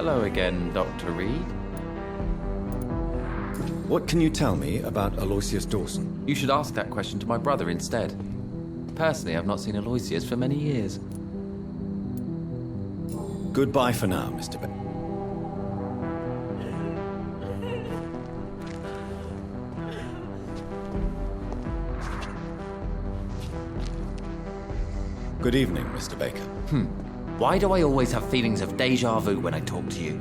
Hello again, Dr. Reid. What can you tell me about Aloysius Dawson? You should ask that question to my brother instead. Personally, I've not seen Aloysius for many years. Goodbye for now, Mr. Baker. Good evening, Mr. Baker. Why do I always have feelings of déjà vu when I talk to you?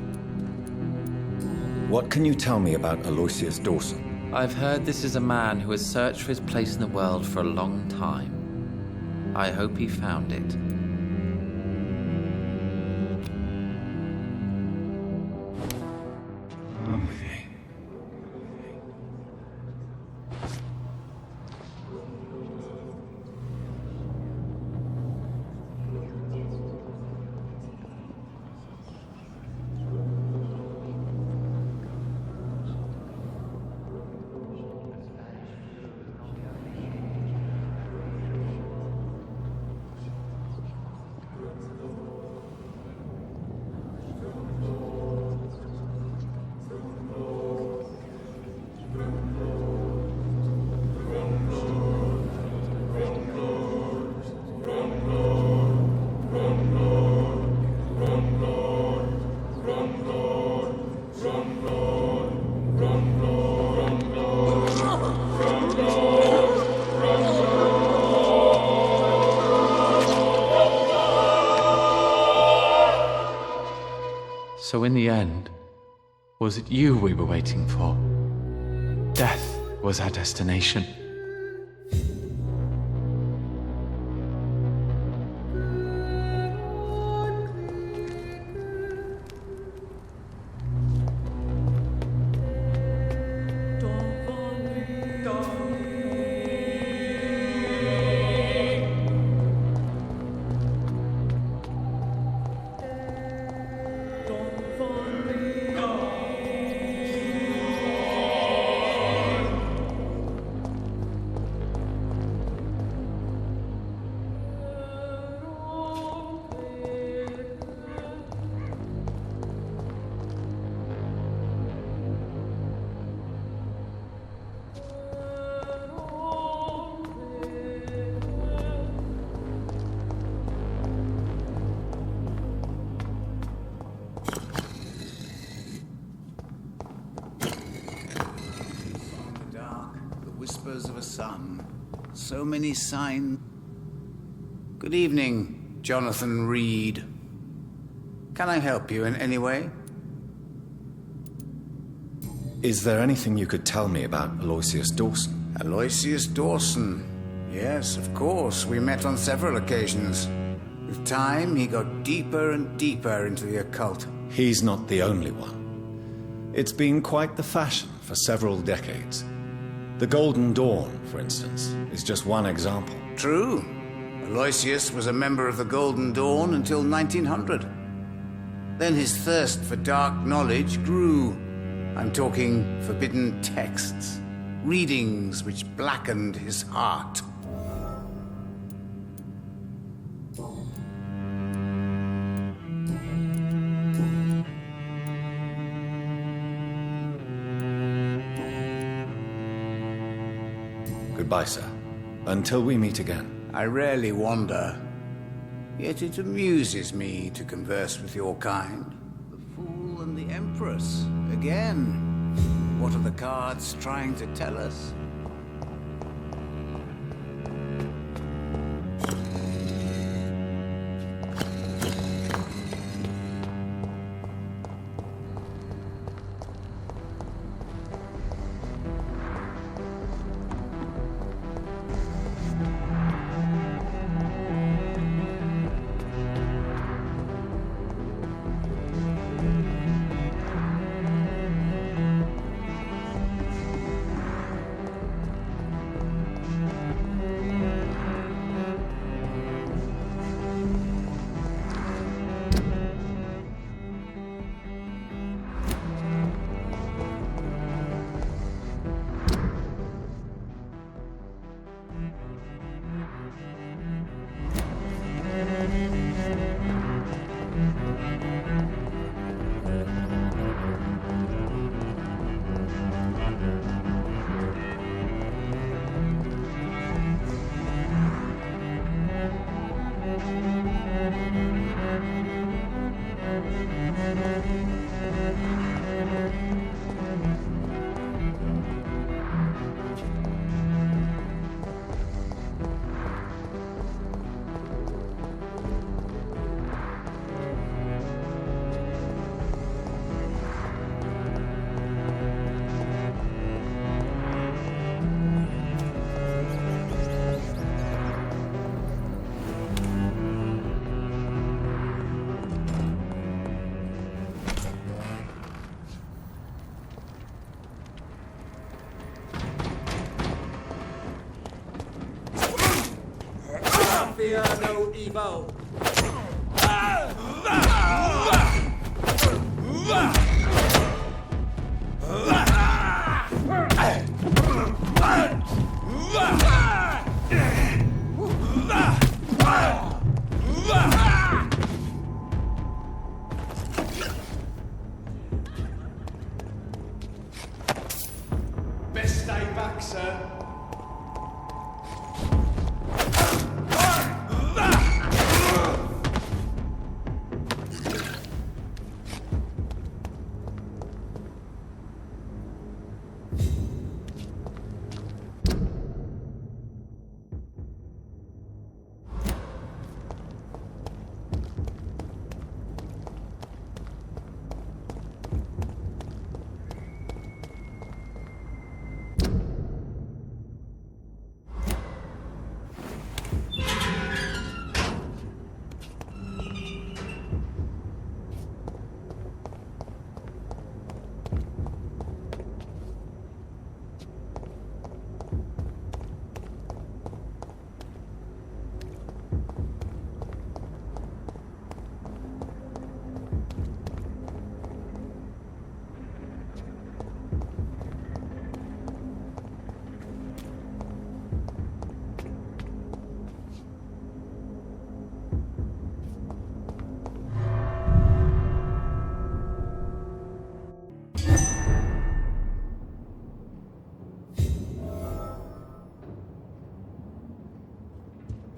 What can you tell me about Aloysius Dawson? I've heard this is a man who has searched for his place in the world for a long time. I hope he found it. So in the end, was it you we were waiting for? Death was our destination. Whispers of a sun, so many signs. Good evening, Jonathan Reid. Can I help you in any way? Is there anything you could tell me about Aloysius Dawson? Aloysius Dawson. Yes, of course. We met on several occasions. With time, he got deeper and deeper into the occult. He's not the only one. It's been quite the fashion for several decades. The Golden Dawn, for instance, is just one example. True. Aloysius was a member of the Golden Dawn until 1900. Then his thirst for dark knowledge grew. I'm talking forbidden texts, readings which blackened his heart. Goodbye, sir. Until we meet again. I rarely wander, yet it amuses me to converse with your kind. The Fool and the Empress, again. What are the cards trying to tell us? fear no evil. Best stay back, sir.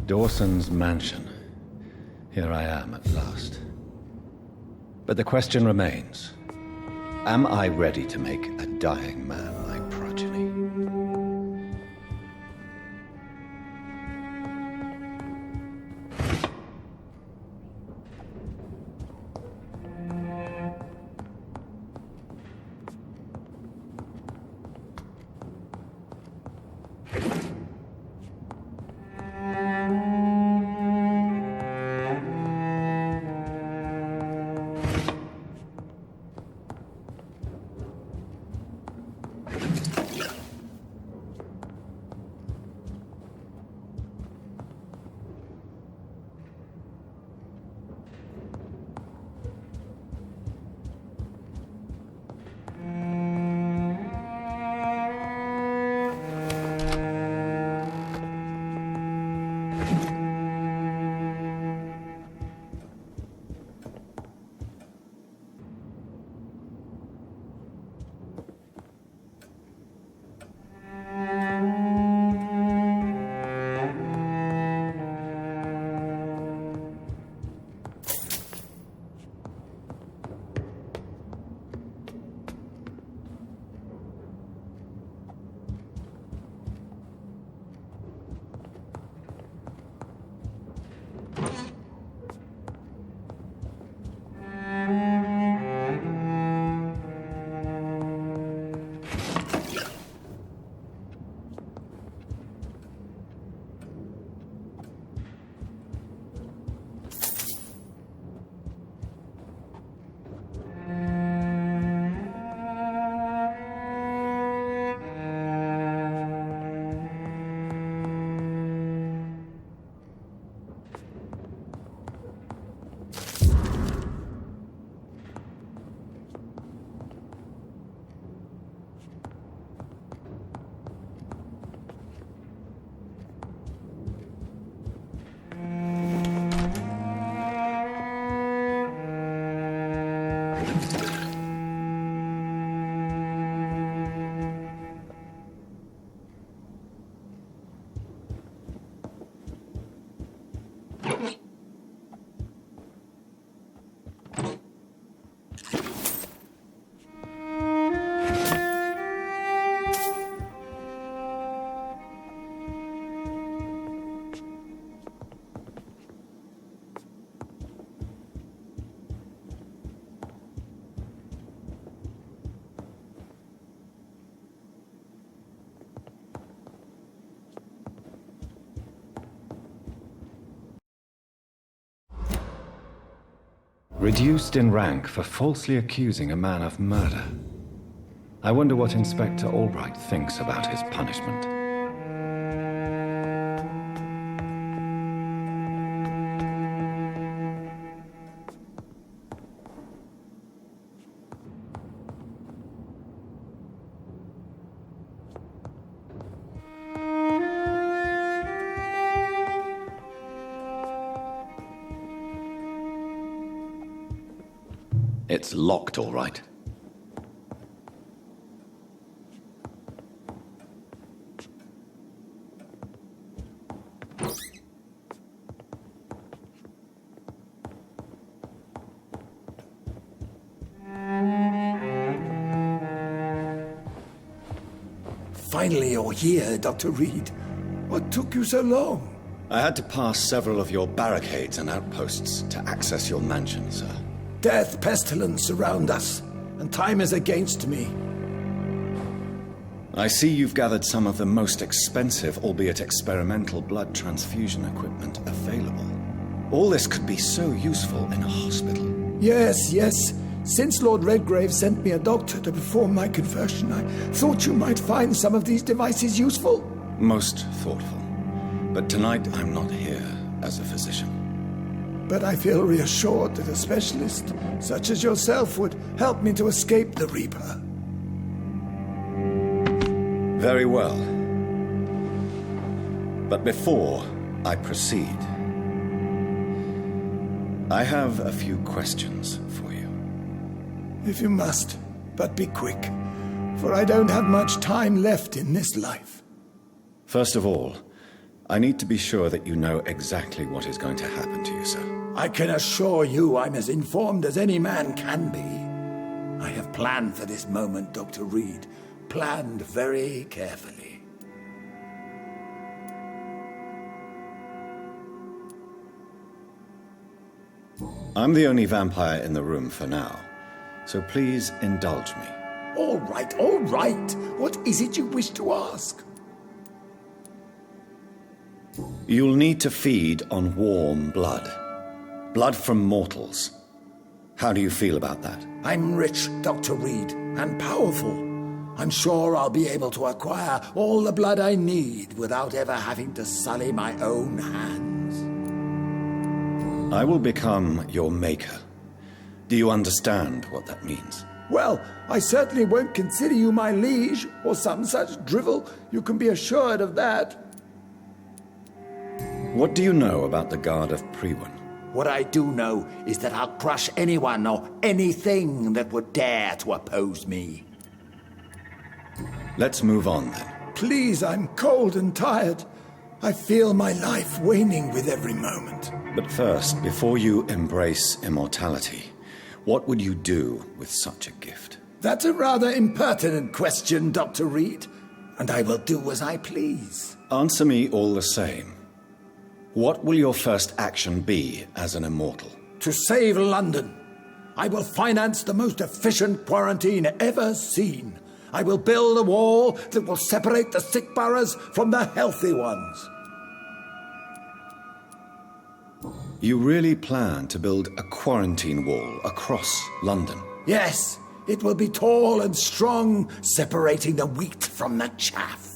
Dawson's mansion. Here I am at last. But the question remains, am I ready to make a dying man my progeny? Reduced in rank for falsely accusing a man of murder. I wonder what Inspector Albright thinks about his punishment. It's locked, all right. Finally you're here, Dr. Reid. What took you so long? I had to pass several of your barricades and outposts to access your mansion, sir. Death, pestilence surround us, and time is against me. I see you've gathered some of the most expensive, albeit experimental, blood transfusion equipment available. All this could be so useful in a hospital. Yes. Since Lord Redgrave sent me a doctor to perform my conversion, I thought you might find some of these devices useful. Most thoughtful. But tonight I'm not here as a physician. But I feel reassured that a specialist such as yourself would help me to escape the Reaper. Very well. But before I proceed, I have a few questions for you. If you must, but be quick, for I don't have much time left in this life. First of all, I need to be sure that you know exactly what is going to happen to you, sir. I can assure you I'm as informed as any man can be. I have planned for this moment, Dr. Reid. Planned very carefully. I'm the only vampire in the room for now, so please indulge me. All right. What is it you wish to ask? You'll need to feed on warm blood. Blood from mortals. How do you feel about that? I'm rich, Dr. Reid, and powerful. I'm sure I'll be able to acquire all the blood I need without ever having to sully my own hands. I will become your maker. Do you understand what that means? Well, I certainly won't consider you my liege, or some such drivel. You can be assured of that. What do you know about the Guard of Priwen? What I do know is that I'll crush anyone or anything that would dare to oppose me. Let's move on then. Please, I'm cold and tired. I feel my life waning with every moment. But first, before you embrace immortality, what would you do with such a gift? That's a rather impertinent question, Dr. Reid, and I will do as I please. Answer me all the same. What will your first action be as an immortal? To save London, I will finance the most efficient quarantine ever seen. I will build a wall that will separate the sick boroughs from the healthy ones. You really plan to build a quarantine wall across London? Yes, it will be tall and strong, separating the wheat from the chaff.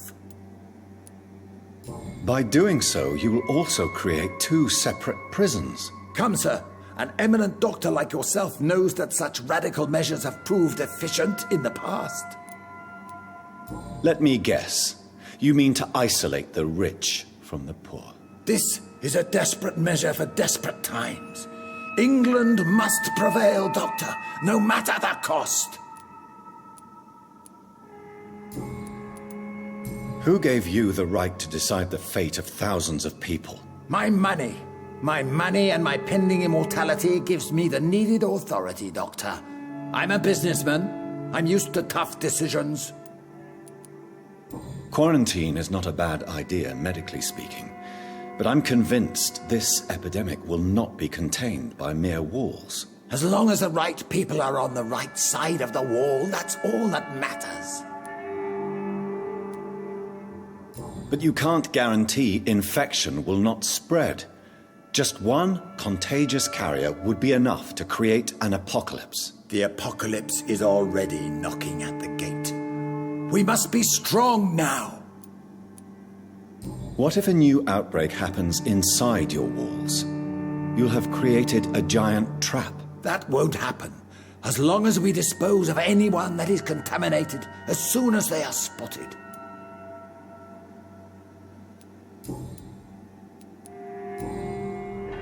By doing so, you will also create 2 separate prisons. Come, sir. An eminent doctor like yourself knows that such radical measures have proved efficient in the past. Let me guess. You mean to isolate the rich from the poor? This is a desperate measure for desperate times. England must prevail, Doctor, no matter the cost. Who gave you the right to decide the fate of thousands of people? My money. My money and my pending immortality gives me the needed authority, Doctor. I'm a businessman. I'm used to tough decisions. Quarantine is not a bad idea, medically speaking. But I'm convinced this epidemic will not be contained by mere walls. As long as the right people are on the right side of the wall, that's all that matters. But you can't guarantee infection will not spread. Just one contagious carrier would be enough to create an apocalypse. The apocalypse is already knocking at the gate. We must be strong now. What if a new outbreak happens inside your walls? You'll have created a giant trap. That won't happen. As long as we dispose of anyone that is contaminated as soon as they are spotted.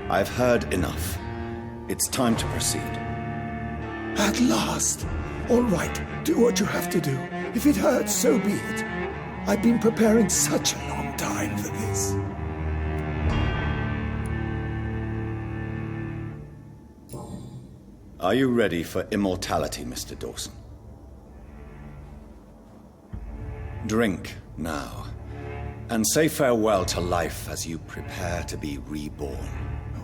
I've heard enough. It's time to proceed. At last. All right, do what you have to do. If it hurts, so be it. I've been preparing such a long time for this. Are you ready for immortality, Mr. Dawson? Drink now, and say farewell to life as you prepare to be reborn.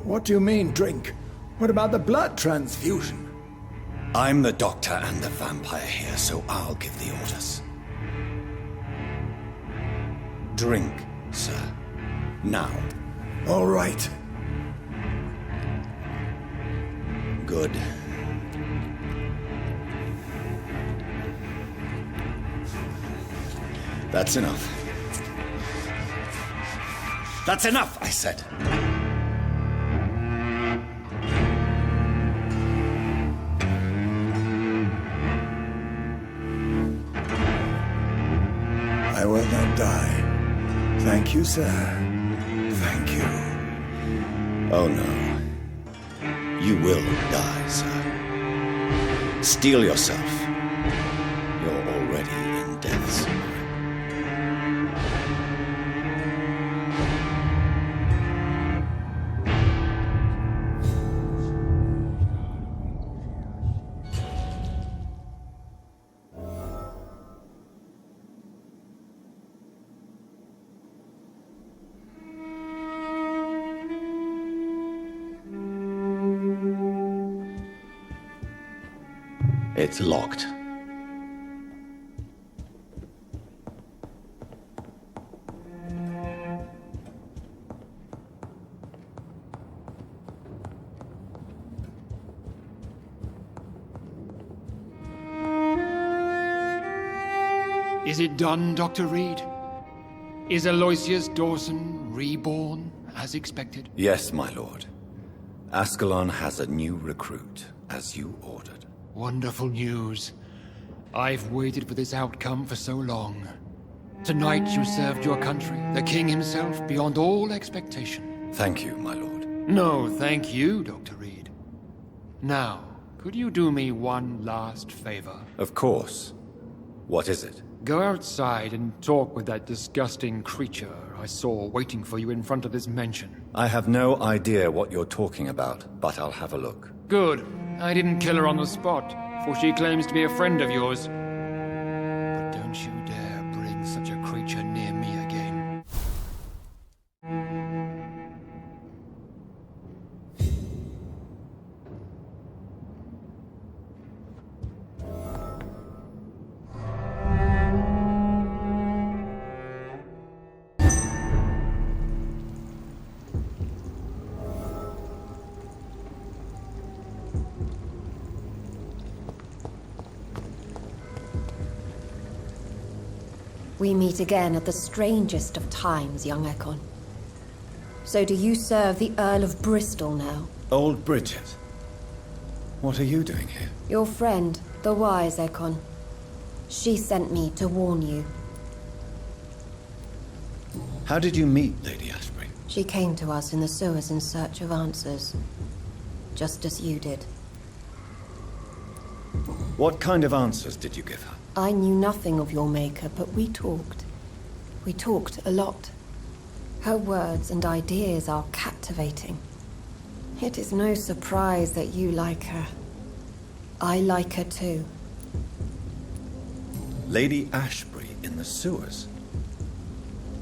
What do you mean, drink? What about the blood transfusion? I'm the doctor and the vampire here, so I'll give the orders. Drink, sir. Now. All right. Good. That's enough. That's enough, I said. I will not die. Thank you, sir. Thank you. Oh no. You will die, sir. Steel yourself. You're already in death's grip. It's locked. Is it done, Dr. Reid? Is Aloysius Dawson reborn, as expected? Yes, my lord. Ascalon has a new recruit, as you ordered. Wonderful news. I've waited for this outcome for so long. Tonight you served your country, the king himself, beyond all expectation. Thank you, my lord. No, thank you, Dr. Reid. Now, could you do me one last favor? Of course. What is it? Go outside and talk with that disgusting creature I saw waiting for you in front of this mansion. I have no idea what you're talking about, but I'll have a look. Good. I didn't kill her on the spot, for she claims to be a friend of yours. But don't you dare bring such a creature near me again. We meet again at the strangest of times, young Ekon. So do you serve the Earl of Bristol now? Old Bridget. What are you doing here? Your friend, the wise Ekon. She sent me to warn you. How did you meet Lady Ashbury? She came to us in the sewers in search of answers. Just as you did. What kind of answers did you give her? I knew nothing of your maker, but we talked. We talked a lot. Her words and ideas are captivating. It is no surprise that you like her. I like her too. Lady Ashbury in the sewers?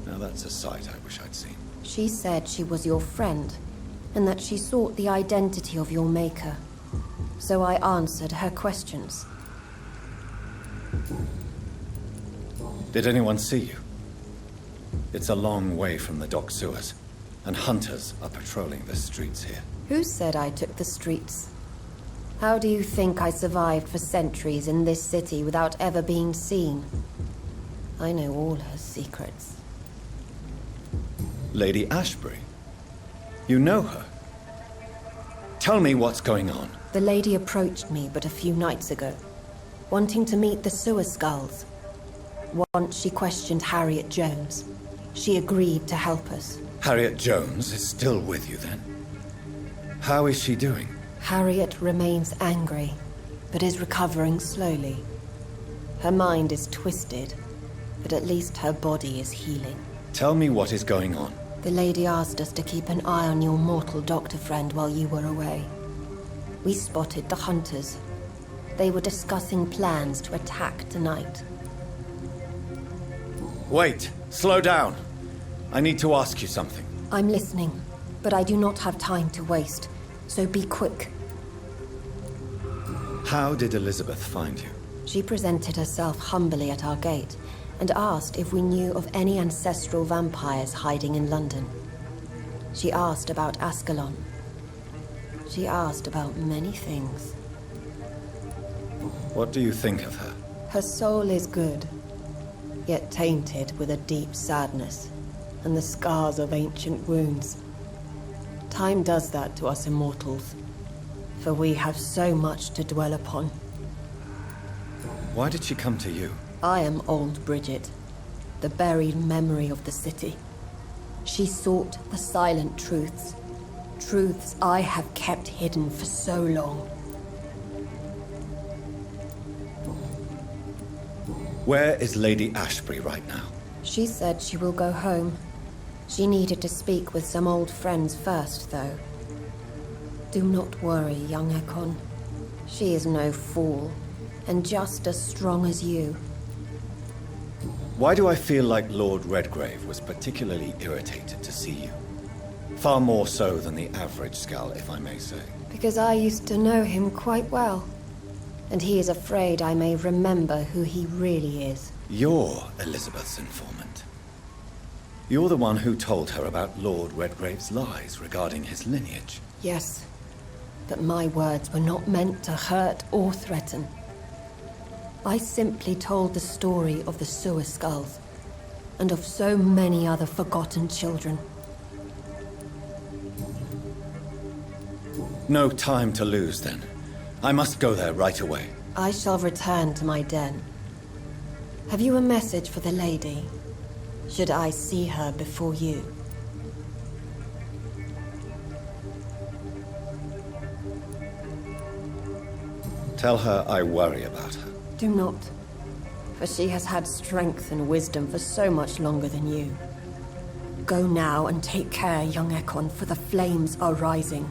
Now that's a sight I wish I'd seen. She said she was your friend, and that she sought the identity of your maker. So I answered her questions. Did anyone see you? It's a long way from the dock sewers, and hunters are patrolling the streets here. Who said I took the streets? How do you think I survived for centuries in this city without ever being seen? I know all her secrets. Lady Ashbury? You know her? Tell me what's going on. The lady approached me but a few nights ago, wanting to meet the sewer skals. Once she questioned Harriet Jones. She agreed to help us. Harriet Jones is still with you then? How is she doing? Harriet remains angry. but is recovering slowly. Her mind is twisted, but at least her body is healing. Tell me what is going on. The lady asked us to keep an eye on your mortal doctor friend while you were away. We spotted the hunters. They were discussing plans to attack tonight. Wait, slow down. I need to ask you something. I'm listening, but I do not have time to waste, so be quick. How did Elizabeth find you? She presented herself humbly at our gate and asked if we knew of any ancestral vampires hiding in London. She asked about Ascalon. She asked about many things. What do you think of her? Her soul is good, yet tainted with a deep sadness and the scars of ancient wounds. Time does that to us immortals, for we have so much to dwell upon. Why did she come to you? I am old Bridget, the buried memory of the city. She sought the silent truths, truths I have kept hidden for so long. Where is Lady Ashbury right now? She said she will go home. She needed to speak with some old friends first, though. Do not worry, young Ekon. She is no fool, and just as strong as you. Why do I feel like Lord Redgrave was particularly irritated to see you? Far more so than the average Skal, if I may say. Because I used to know him quite well. And he is afraid I may remember who he really is. You're Elizabeth's informant. You're the one who told her about Lord Redgrave's lies regarding his lineage. Yes, but my words were not meant to hurt or threaten. I simply told the story of the sewer skulls, and of so many other forgotten children. No time to lose, then. I must go there right away. I shall return to my den. Have you a message for the lady? Should I see her before you? Tell her I worry about her. Do not, for she has had strength and wisdom for so much longer than you. Go now and take care, young Ekon, for the flames are rising.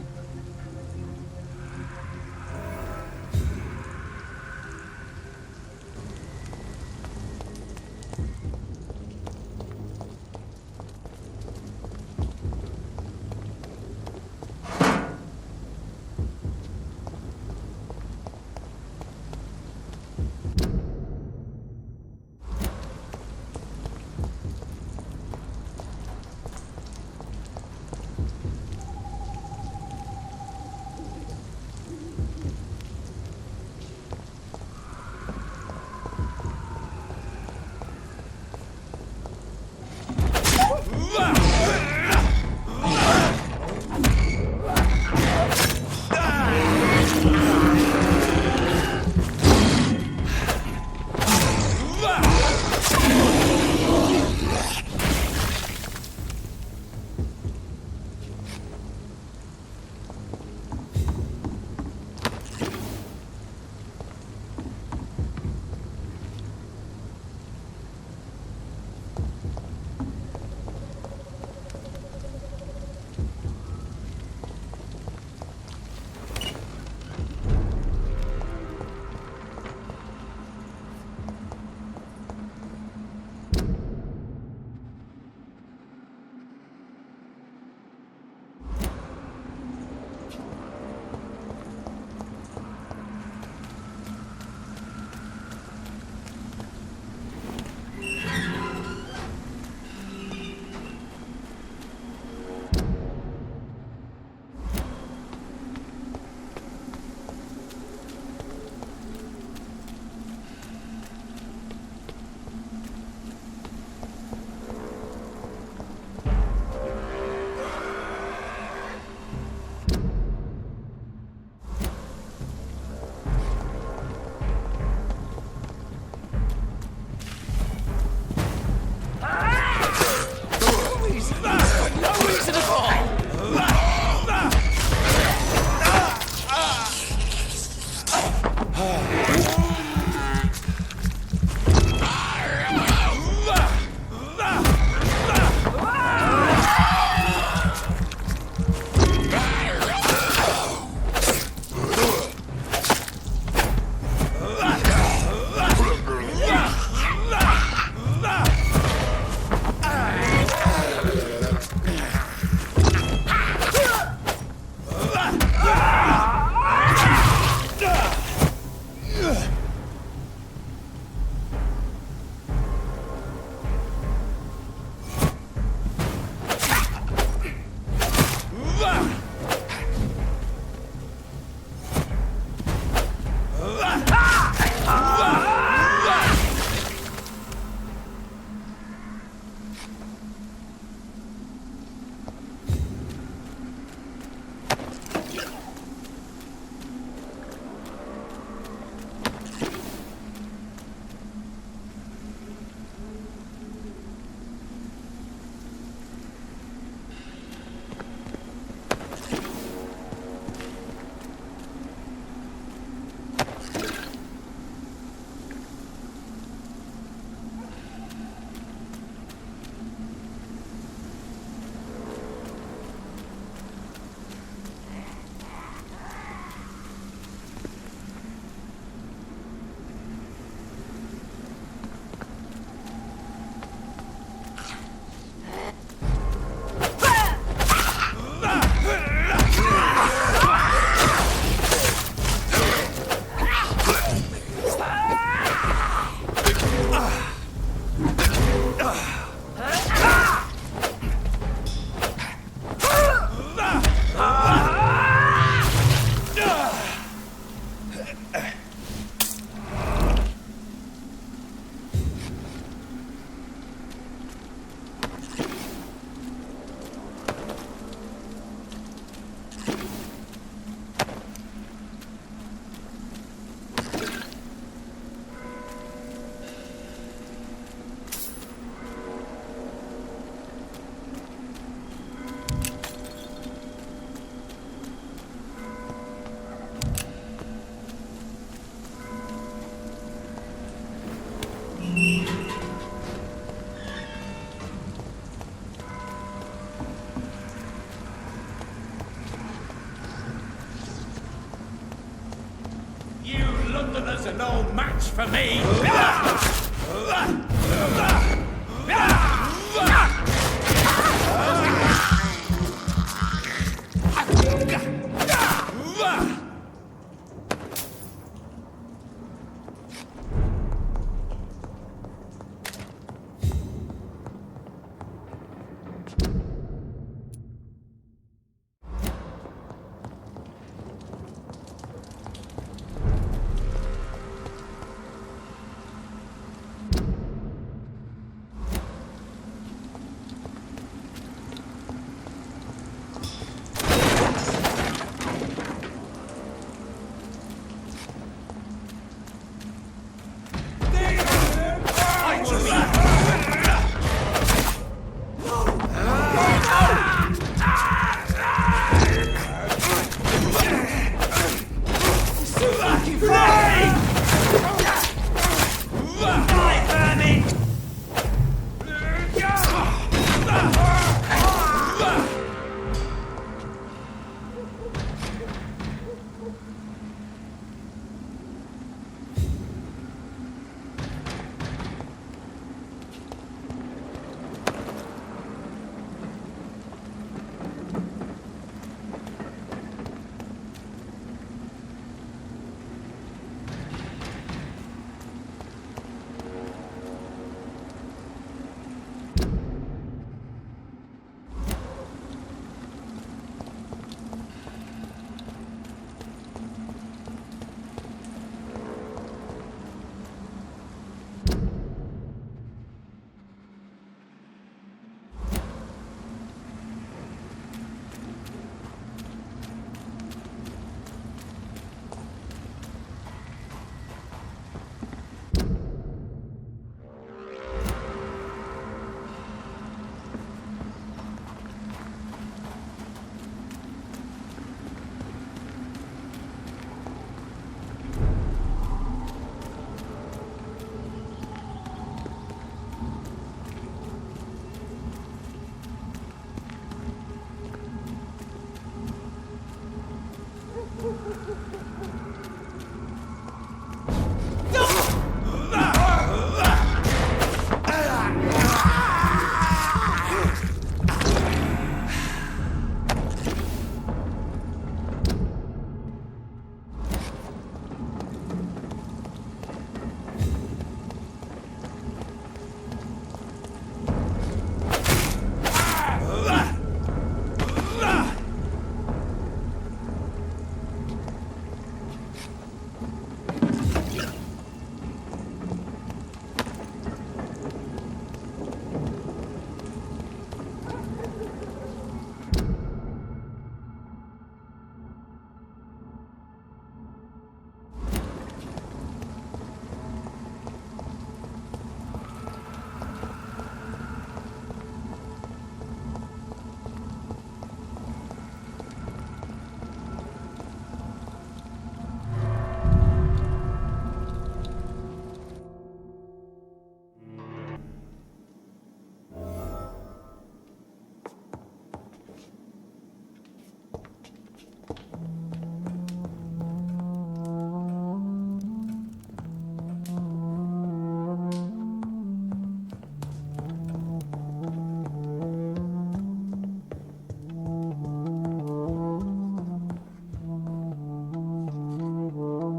are no match for me!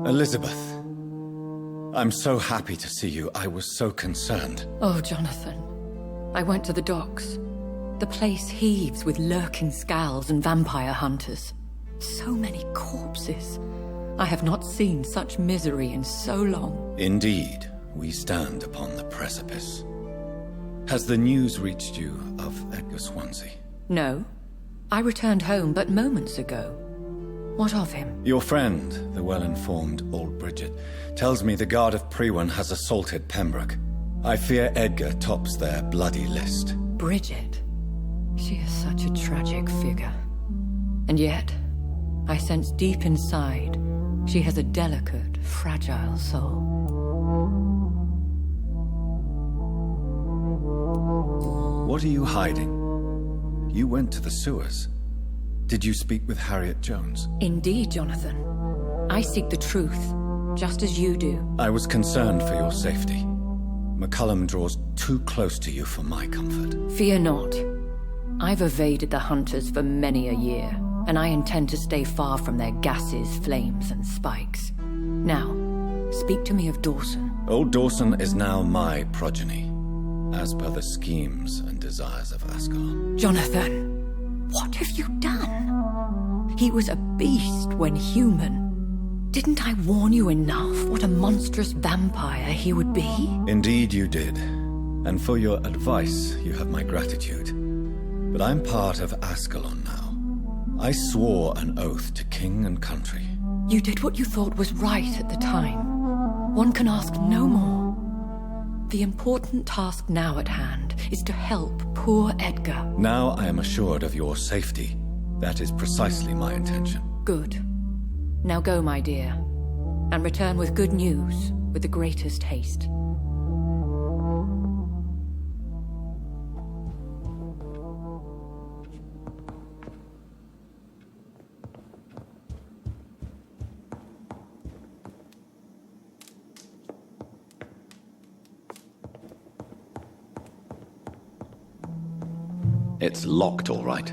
Elizabeth, I'm so happy to see you. I was so concerned. Oh, Jonathan. I went to the docks. The place heaves with lurking skals and vampire hunters. So many corpses. I have not seen such misery in so long. Indeed, we stand upon the precipice. Has the news reached you of Edgar Swansea? No. I returned home but moments ago. What of him? Your friend, the well-informed old Bridget, tells me the Guard of Priwen has assaulted Pembroke. I fear Edgar tops their bloody list. Bridget? She is such a tragic figure. And yet, I sense deep inside, she has a delicate, fragile soul. What are you hiding? You went to the sewers. Did you speak with Harriet Jones? Indeed, Jonathan. I seek the truth. just as you do. I was concerned for your safety. McCullum draws too close to you for my comfort. Fear not. I've evaded the hunters for many a year, and I intend to stay far from their gases, flames, and spikes. Now, speak to me of Dawson. Old Dawson is now my progeny, as per the schemes and desires of Ascalon. Jonathan, what have you done? He was a beast when human. Didn't I warn you enough what a monstrous vampire he would be? Indeed you did. And for your advice, you have my gratitude. But I'm part of Ascalon now. I swore an oath to king and country. You did what you thought was right at the time. One can ask no more. The important task now at hand is to help poor Edgar. Now I am assured of your safety. That is precisely my intention. Good. Now go, my dear, and return with good news with the greatest haste. It's locked, all right.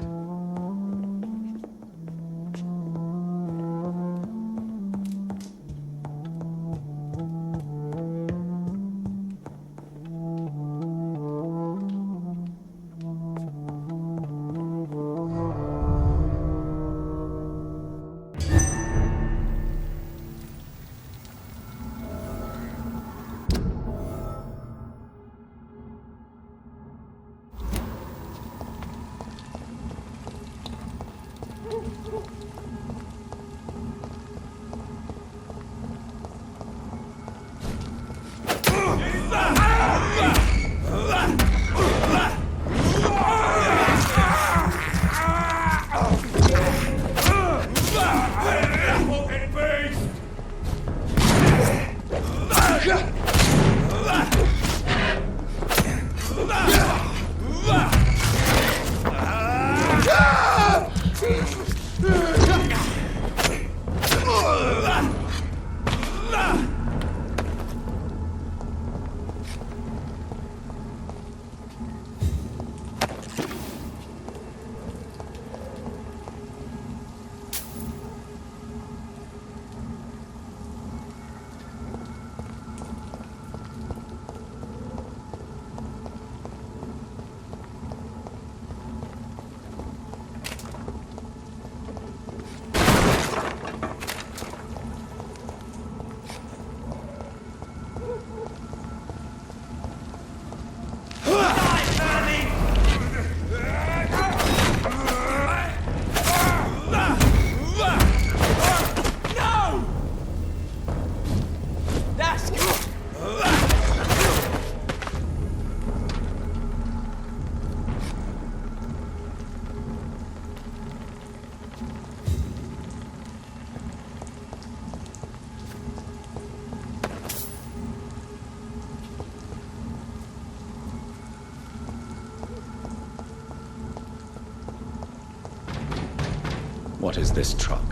What is this truck?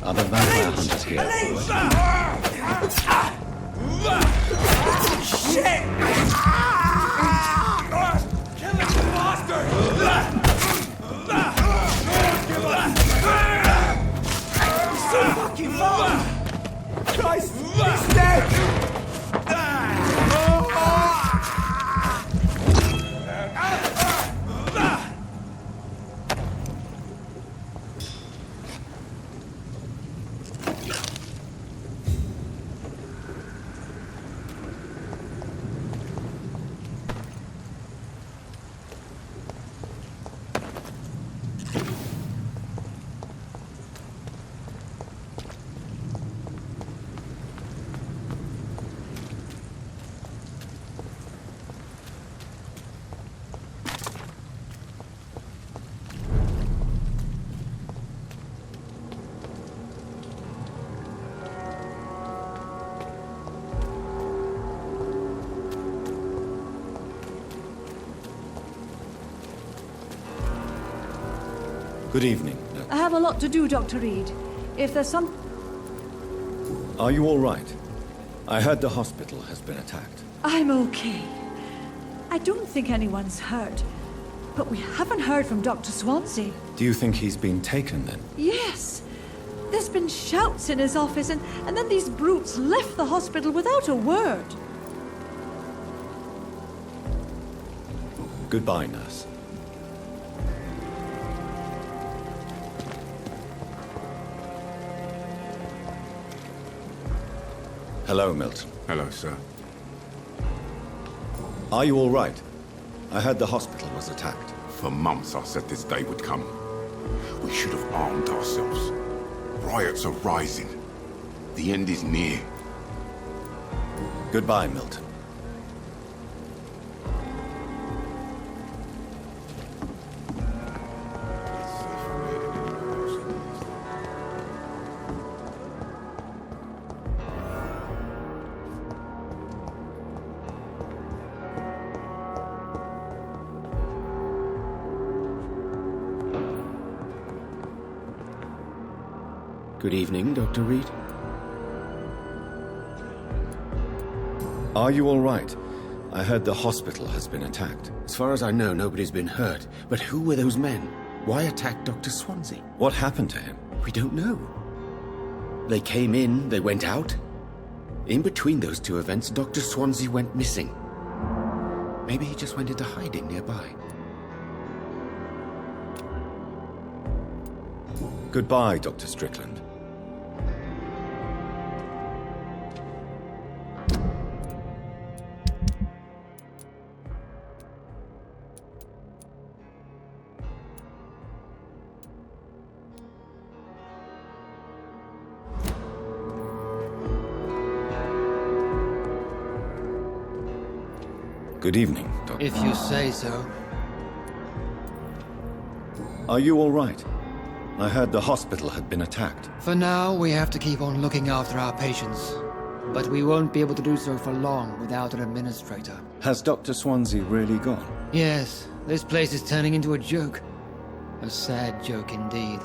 Are the vampire hunters here already? Shit! Killing the bastard! So fucking far! Christ, he's dead! Good evening. I have a lot to do, Dr. Reid. If there's some... Are you all right? I heard the hospital has been attacked. I'm okay. I don't think anyone's hurt. But we haven't heard from Dr. Swansea. Do you think he's been taken then? Yes. There's been shouts in his office, and then these brutes left the hospital without a word. Goodbye, nurse. Hello, Milton. Hello, sir. Are you all right? I heard the hospital was attacked. For months I said this day would come. We should have armed ourselves. Riots are rising. The end is near. Goodbye, Milton. Good evening, Dr. Reid. Are you all right? I heard the hospital has been attacked. As far as I know, nobody's been hurt. But who were those men? Why attack Dr. Swansea? What happened to him? We don't know. They came in, they went out. In between those two events, Dr. Swansea went missing. Maybe he just went into hiding nearby. Goodbye, Dr. Strickland. Good evening, Doctor. If you say so. Are you all right? I heard the hospital had been attacked. For now, we have to keep on looking after our patients. But we won't be able to do so for long without an administrator. Has Dr. Swansea really gone? Yes, this place is turning into a joke. A sad joke indeed.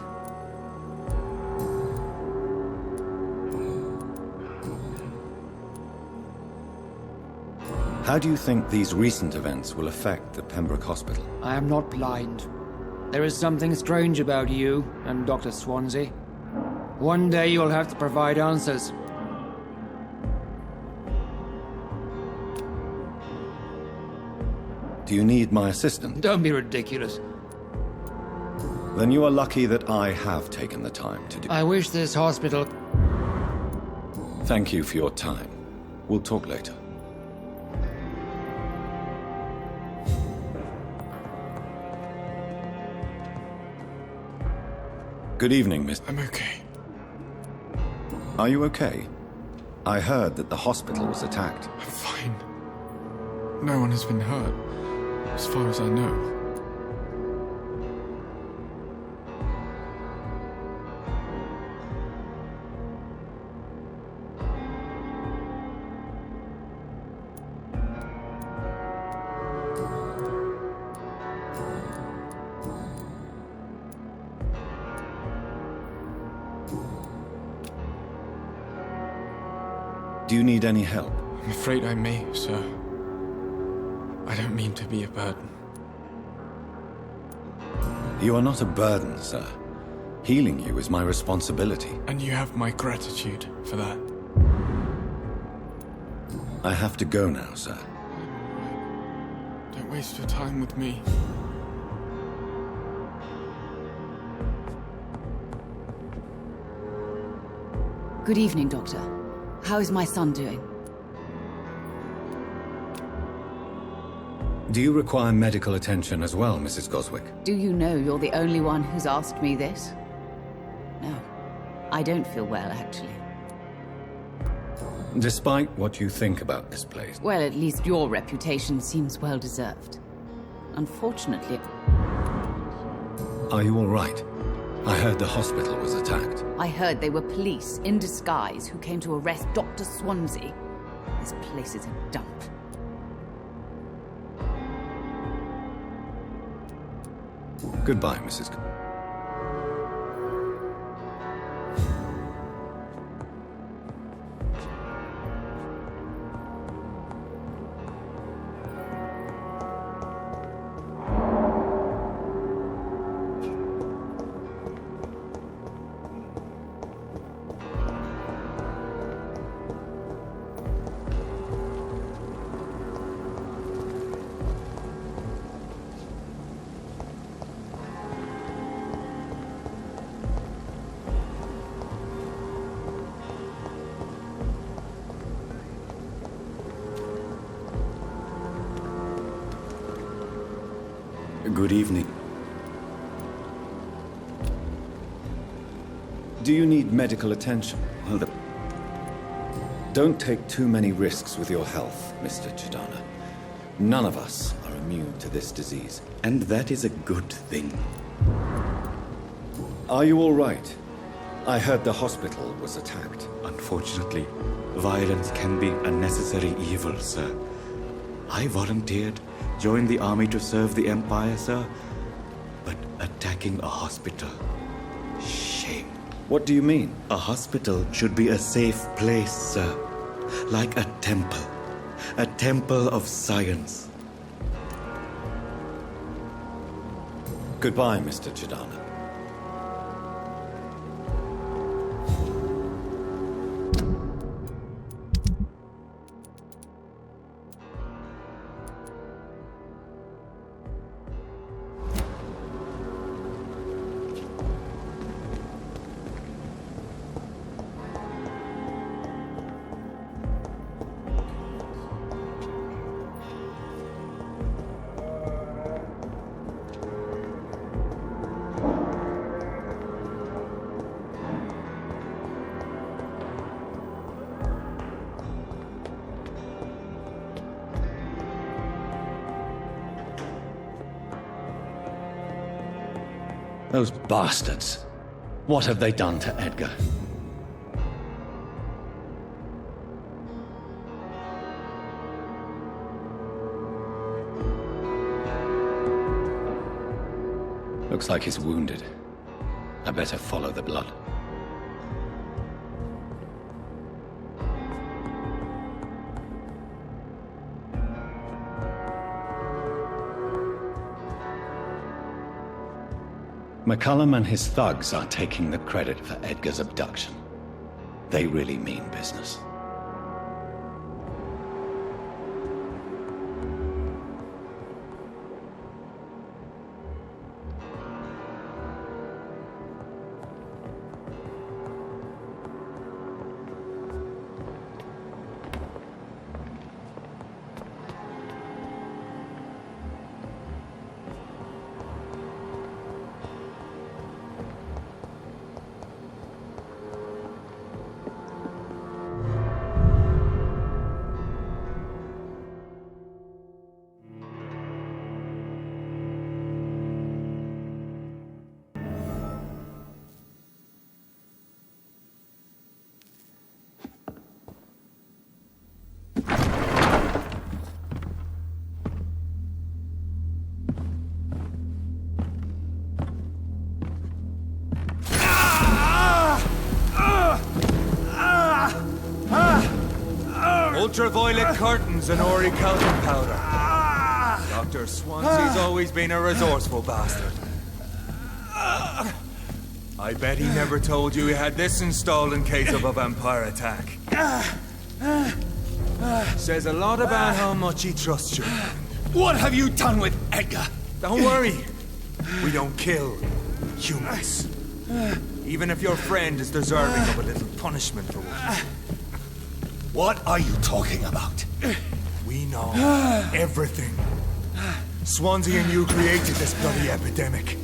How do you think these recent events will affect the Pembroke Hospital? I am not blind. There is something strange about you and Dr. Swansea. One day you'll have to provide answers. Do you need my assistance? Don't be ridiculous. Then you are lucky that I have taken the time to do. I wish this hospital... Thank you for your time. We'll talk later. Good evening, Miss... I'm okay. Are you okay? I heard that the hospital was attacked. I'm fine. No one has been hurt, as far as I know. Do you need any help? I'm afraid I may, sir. I don't mean to be a burden. You are not a burden, sir. Healing you is my responsibility. And you have my gratitude for that. I have to go now, sir. Don't waste your time with me. Good evening, Doctor. How is my son doing? Do you require medical attention as well, Mrs. Goswick? Do you know you're the only one who's asked me this? No. I don't feel well, actually. Despite what you think about this place. Well, at least your reputation seems well deserved. Unfortunately... Are you all right? I heard the hospital was attacked. I heard they were police in disguise who came to arrest Dr. Swansea. This place is a dump. Goodbye, Mrs. Good evening. Do you need medical attention? Well, don't take too many risks with your health, Mr. Chidana. None of us are immune to this disease. And that is a good thing. Are you all right? I heard the hospital was attacked. Unfortunately, violence can be a necessary evil, sir. I volunteered, joined the army to serve the Empire, sir. But attacking a hospital... shame. What do you mean? A hospital should be a safe place, sir. Like a temple. A temple of science. Goodbye, Mr. Chidana. Those bastards. What have they done to Edgar? Looks like he's wounded. I better follow the blood. McCullum and his thugs are taking the credit for Edgar's abduction. They really mean business. Ultraviolet curtains and orichalcum powder. Dr. Swansea's always been a resourceful bastard. I bet he never told you he had this installed in case of a vampire attack. Says a lot about how much he trusts you. What have you done with Edgar? Don't worry. We don't kill humans. Even if your friend is deserving of a little punishment for what. What are you talking about? We know everything. Swansea and you created this bloody epidemic.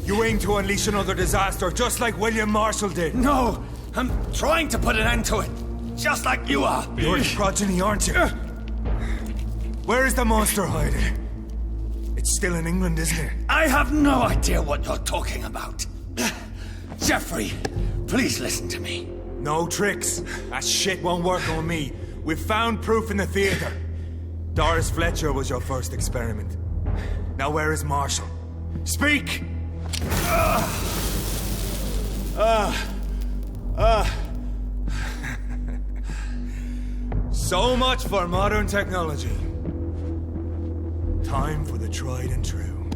You aim to unleash another disaster, just like William Marshall did. No, I'm trying to put an end to it, just like you are. You're his progeny, aren't you? Where is the monster hiding? It's still in England, isn't it? I have no idea what you're talking about. Jeffrey, please listen to me. No tricks. That shit won't work on me. We've found proof in the theater. Doris Fletcher was your first experiment. Now where is Marshall? Speak! So much for modern technology. Time for the tried and true.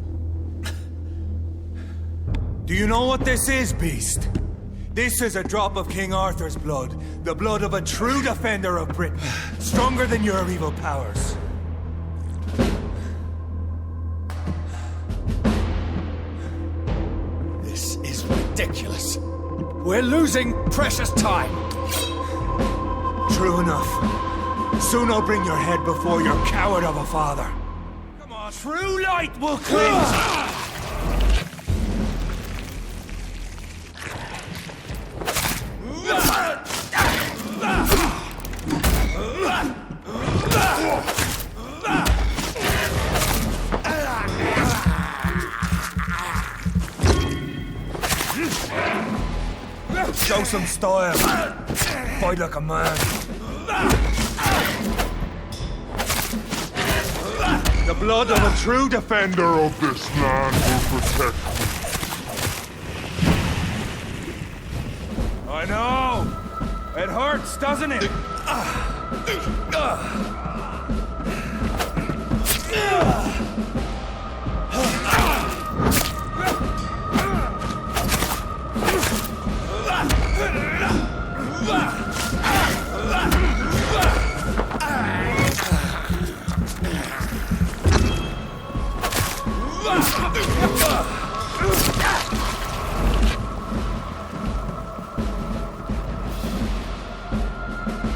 Do you know what this is, Beast? This is a drop of King Arthur's blood. The blood of a true defender of Britain. Stronger than your evil powers. This is ridiculous. We're losing precious time. True enough. Soon I'll bring your head before your coward of a father. Come on, true light will cleanse. Show some style. Fight like a man. The blood of a true defender of this land will protect me. I know. It hurts, doesn't it?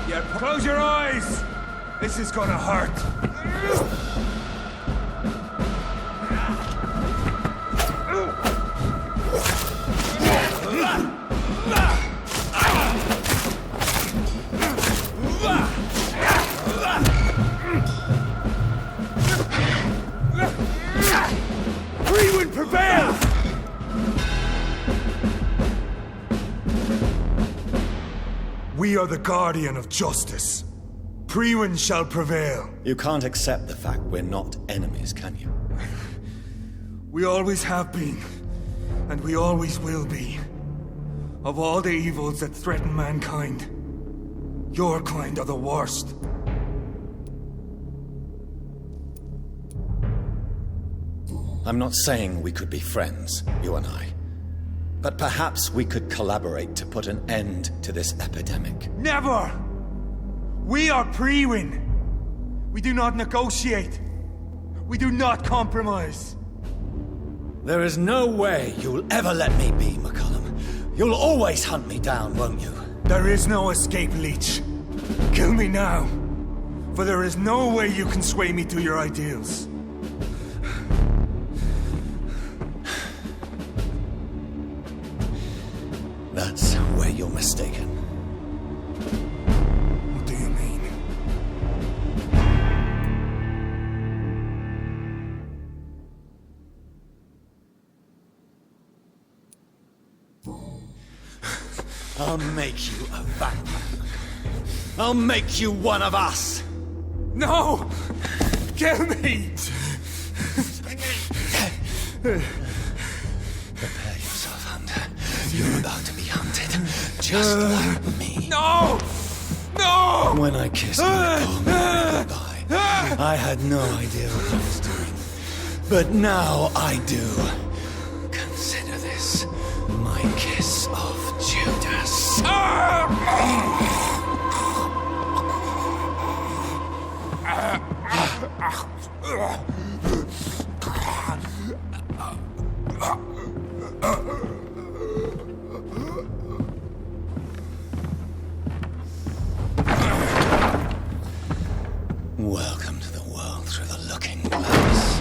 Yeah, close your eyes. This is gonna hurt. Reid prevail! We are the guardian of justice. Priwen shall prevail. You can't accept the fact we're not enemies, can you? We always have been, and we always will be. Of all the evils that threaten mankind, your kind are the worst. I'm not saying we could be friends, you and I. But perhaps we could collaborate to put an end to this epidemic. Never! We are Priwen. We do not negotiate. We do not compromise. There is no way you'll ever let me be, McCullum. You'll always hunt me down, won't you? There is no escape, Leech. Kill me now. For there is no way you can sway me to your ideals. That's where you're mistaken. What do you mean? I'll make you a vampire. I'll make you one of us. No! Kill me! Prepare yourself, Hunter. You're about to be hunted, just like me. No! No! When I kissed my poor man goodbye, I had no idea what I was doing. But now I do. Consider this my kiss of Judas. Welcome to the world through the looking glass.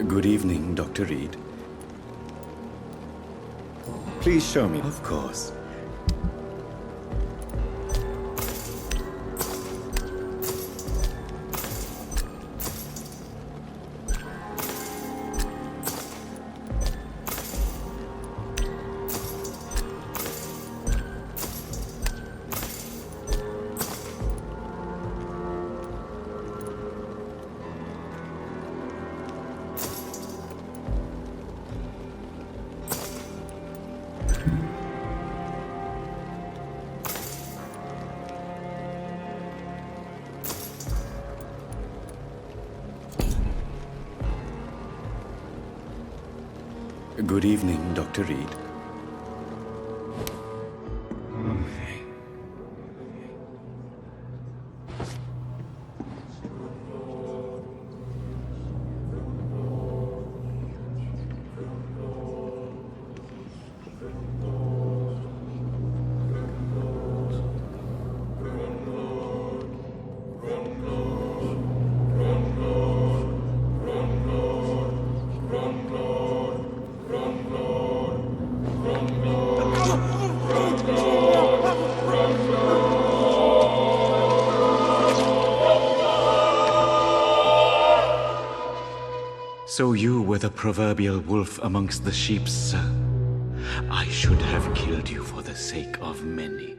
Good evening, Dr. Reid. Please show me. Of course. Good evening, Dr. Reid. So you were the proverbial wolf amongst the sheep, sir. I should have killed you for the sake of many.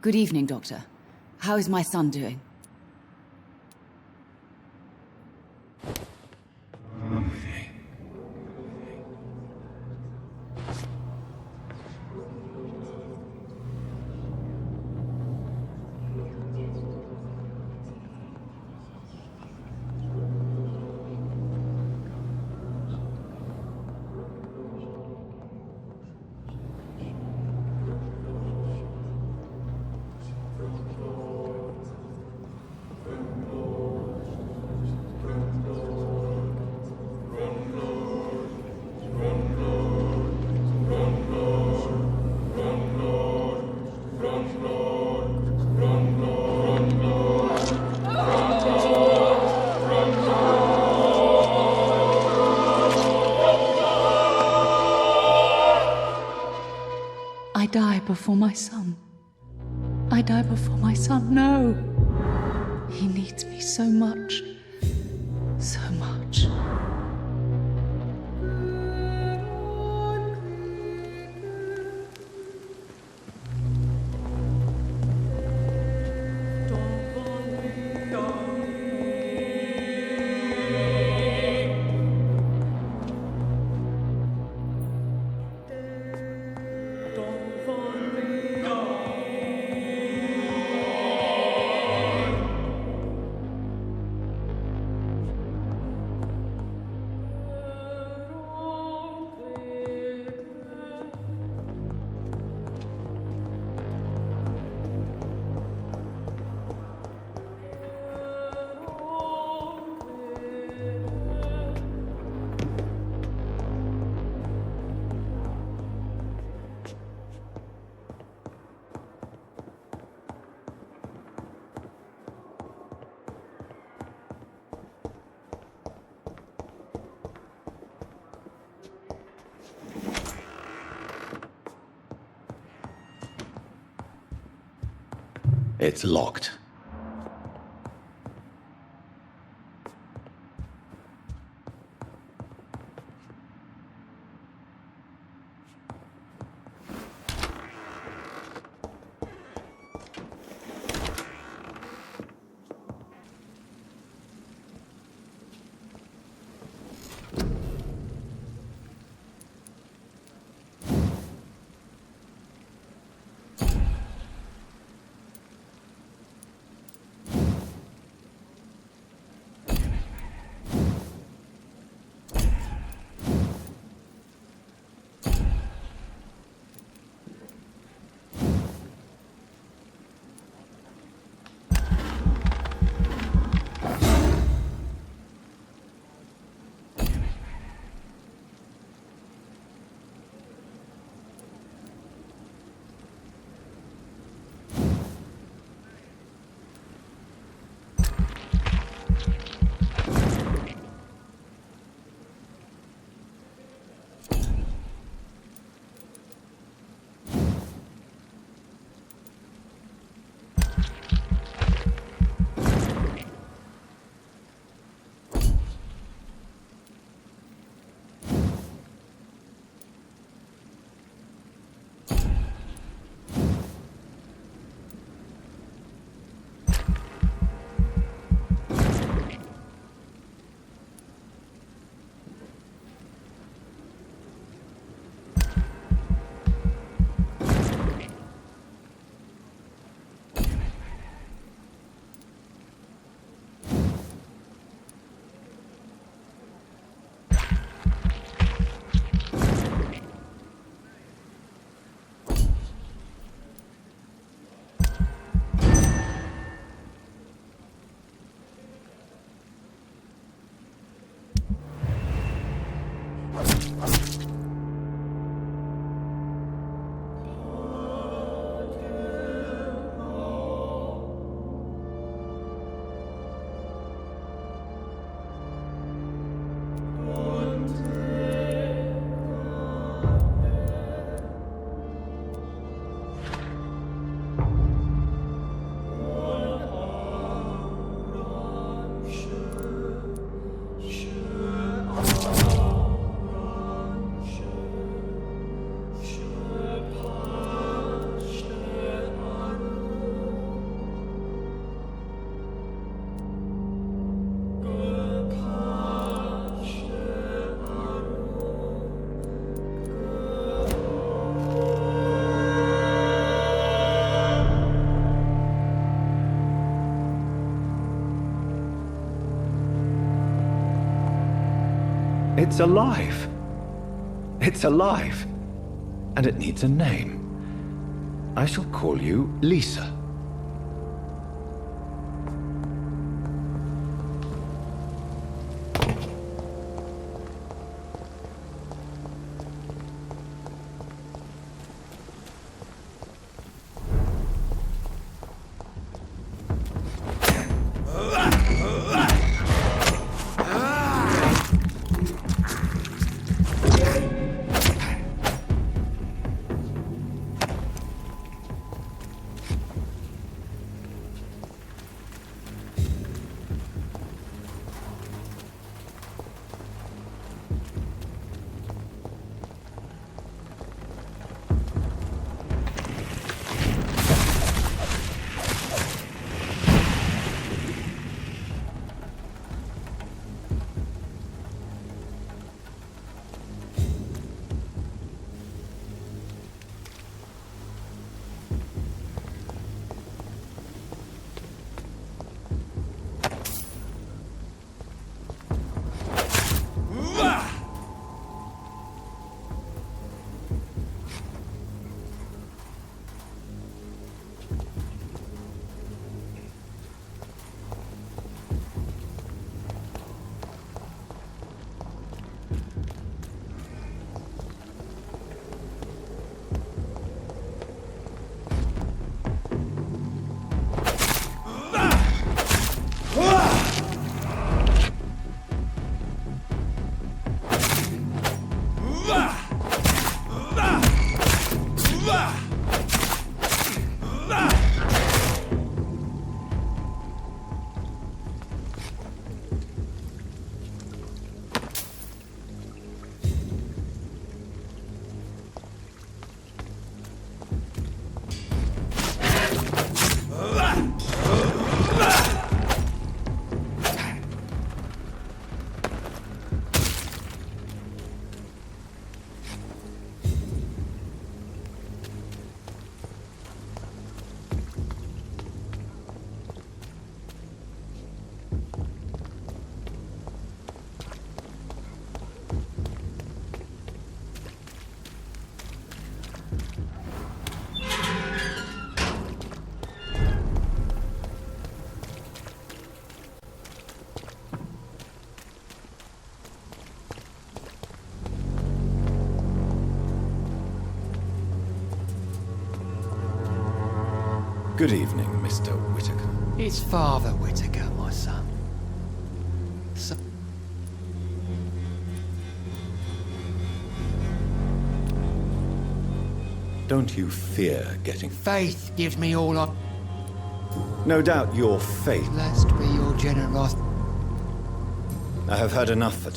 Good evening, Doctor. How is my son doing? I die before my son. I die before my son. No. He needs me so much. So much. It's locked. It's alive. It's alive. And it needs a name. I shall call you Lisa. Good evening, Mr. Whitaker. It's Father Whitaker, my son. Don't you fear getting... Faith gives me all I... No doubt your faith... Blessed be your generosity. I have had enough for...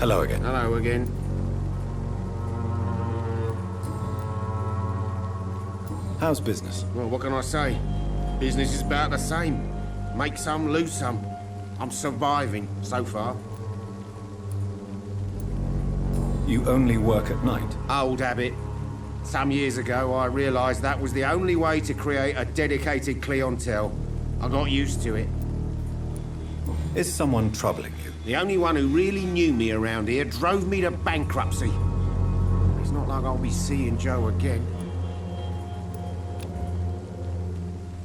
Hello again. Hello again. How's business? Well, what can I say? Business is about the same. Make some, lose some. I'm surviving, so far. You only work at night? Old habit. Some years ago, I realised that was the only way to create a dedicated clientele. I got used to it. Is someone troubling you? The only one who really knew me around here drove me to bankruptcy. It's not like I'll be seeing Joe again.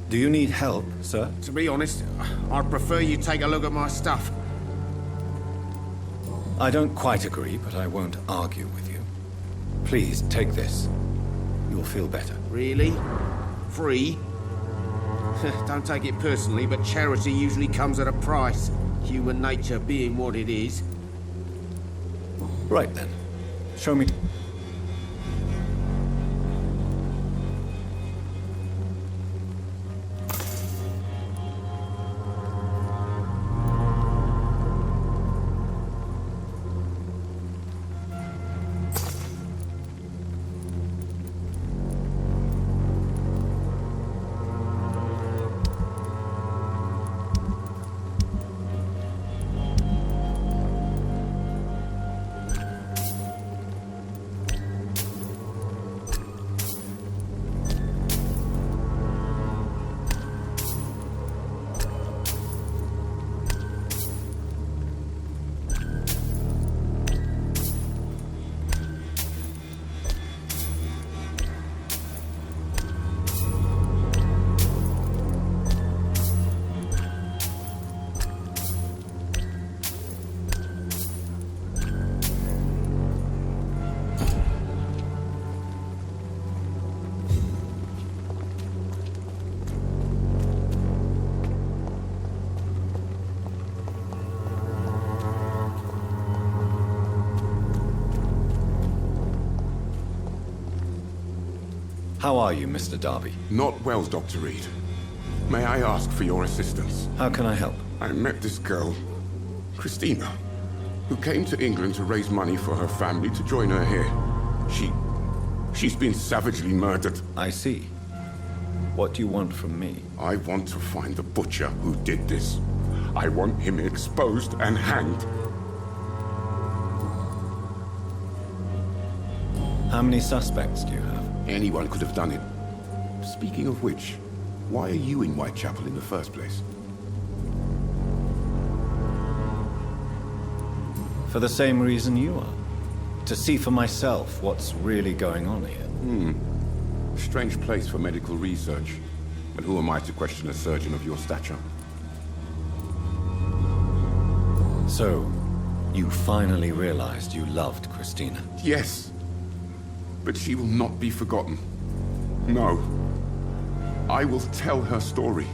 Do you need help, sir? To be honest, I'd prefer you take a look at my stuff. I don't quite agree, but I won't argue with you. Please, take this. You'll feel better. Really? Free? Don't take it personally, but charity usually comes at a price. Human nature being what it is. Right then. Show me. How are you, Mr. Darby? Not well, Dr. Reid. May I ask for your assistance? How can I help? I met this girl, Christina, who came to England to raise money for her family to join her here. She's been savagely murdered. I see. What do you want from me? I want to find the butcher who did this. I want him exposed and hanged. How many suspects do you have? Anyone could have done it. Speaking of which, why are you in Whitechapel in the first place? For the same reason you are. To see for myself what's really going on here. Strange place for medical research. But who am I to question a surgeon of your stature? So, you finally realized you loved Christina? Yes. But she will not be forgotten. No. I will tell her story.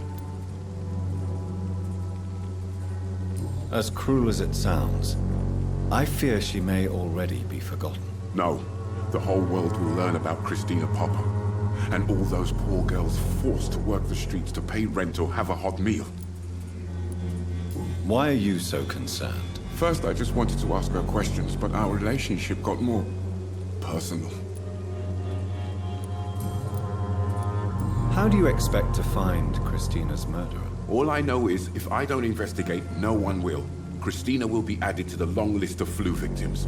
As cruel as it sounds, I fear she may already be forgotten. No. The whole world will learn about Christina Popper. And all those poor girls forced to work the streets to pay rent or have a hot meal. Why are you so concerned? First, I just wanted to ask her questions, but our relationship got more personal. How do you expect to find Christina's murderer? All I know is, if I don't investigate, no one will. Christina will be added to the long list of flu victims.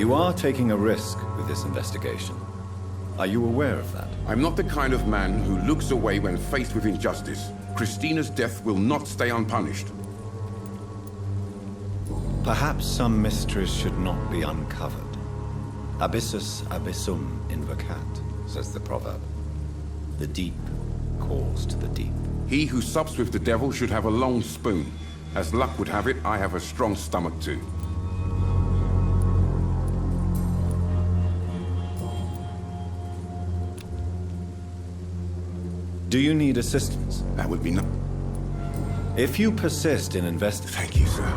You are taking a risk with this investigation. Are you aware of that? I'm not the kind of man who looks away when faced with injustice. Christina's death will not stay unpunished. Perhaps some mysteries should not be uncovered. Abyssus abyssum invocat, says the proverb. The deep calls to the deep. He who sups with the devil should have a long spoon. As luck would have it, I have a strong stomach too. Do you need assistance? That would be no... If you persist in investigating... Thank you, sir.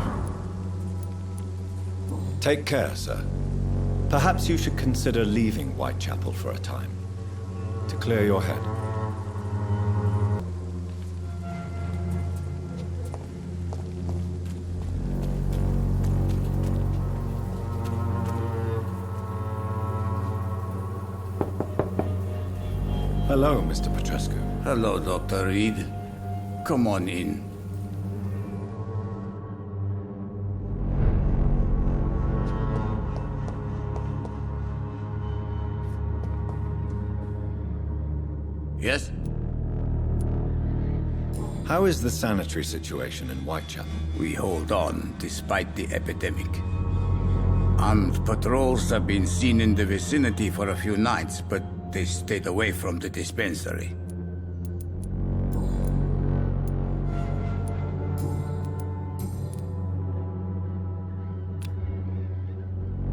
Take care, sir. Perhaps you should consider leaving Whitechapel for a time. To clear your head. Hello, Mr. Petrescu. Hello, Dr. Reid. Come on in. Yes? How is the sanitary situation in Whitechapel? We hold on despite the epidemic. Armed patrols have been seen in the vicinity for a few nights, but they stayed away from the dispensary.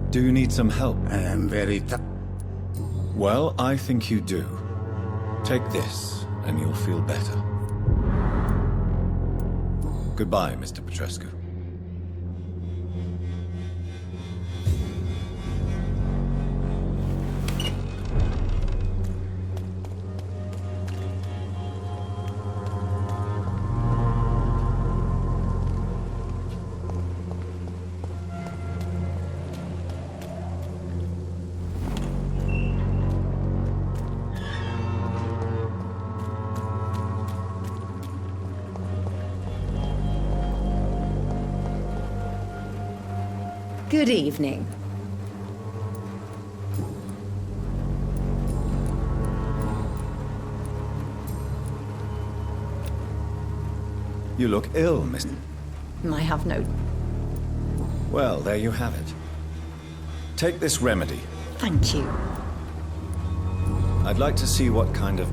Do you need some help? I am very Well, I think you do. Take this, and you'll feel better. Goodbye, Mr. Petrescu. Good evening. You look ill, Miss... I have no... Well, there you have it. Take this remedy. Thank you. I'd like to see what kind of...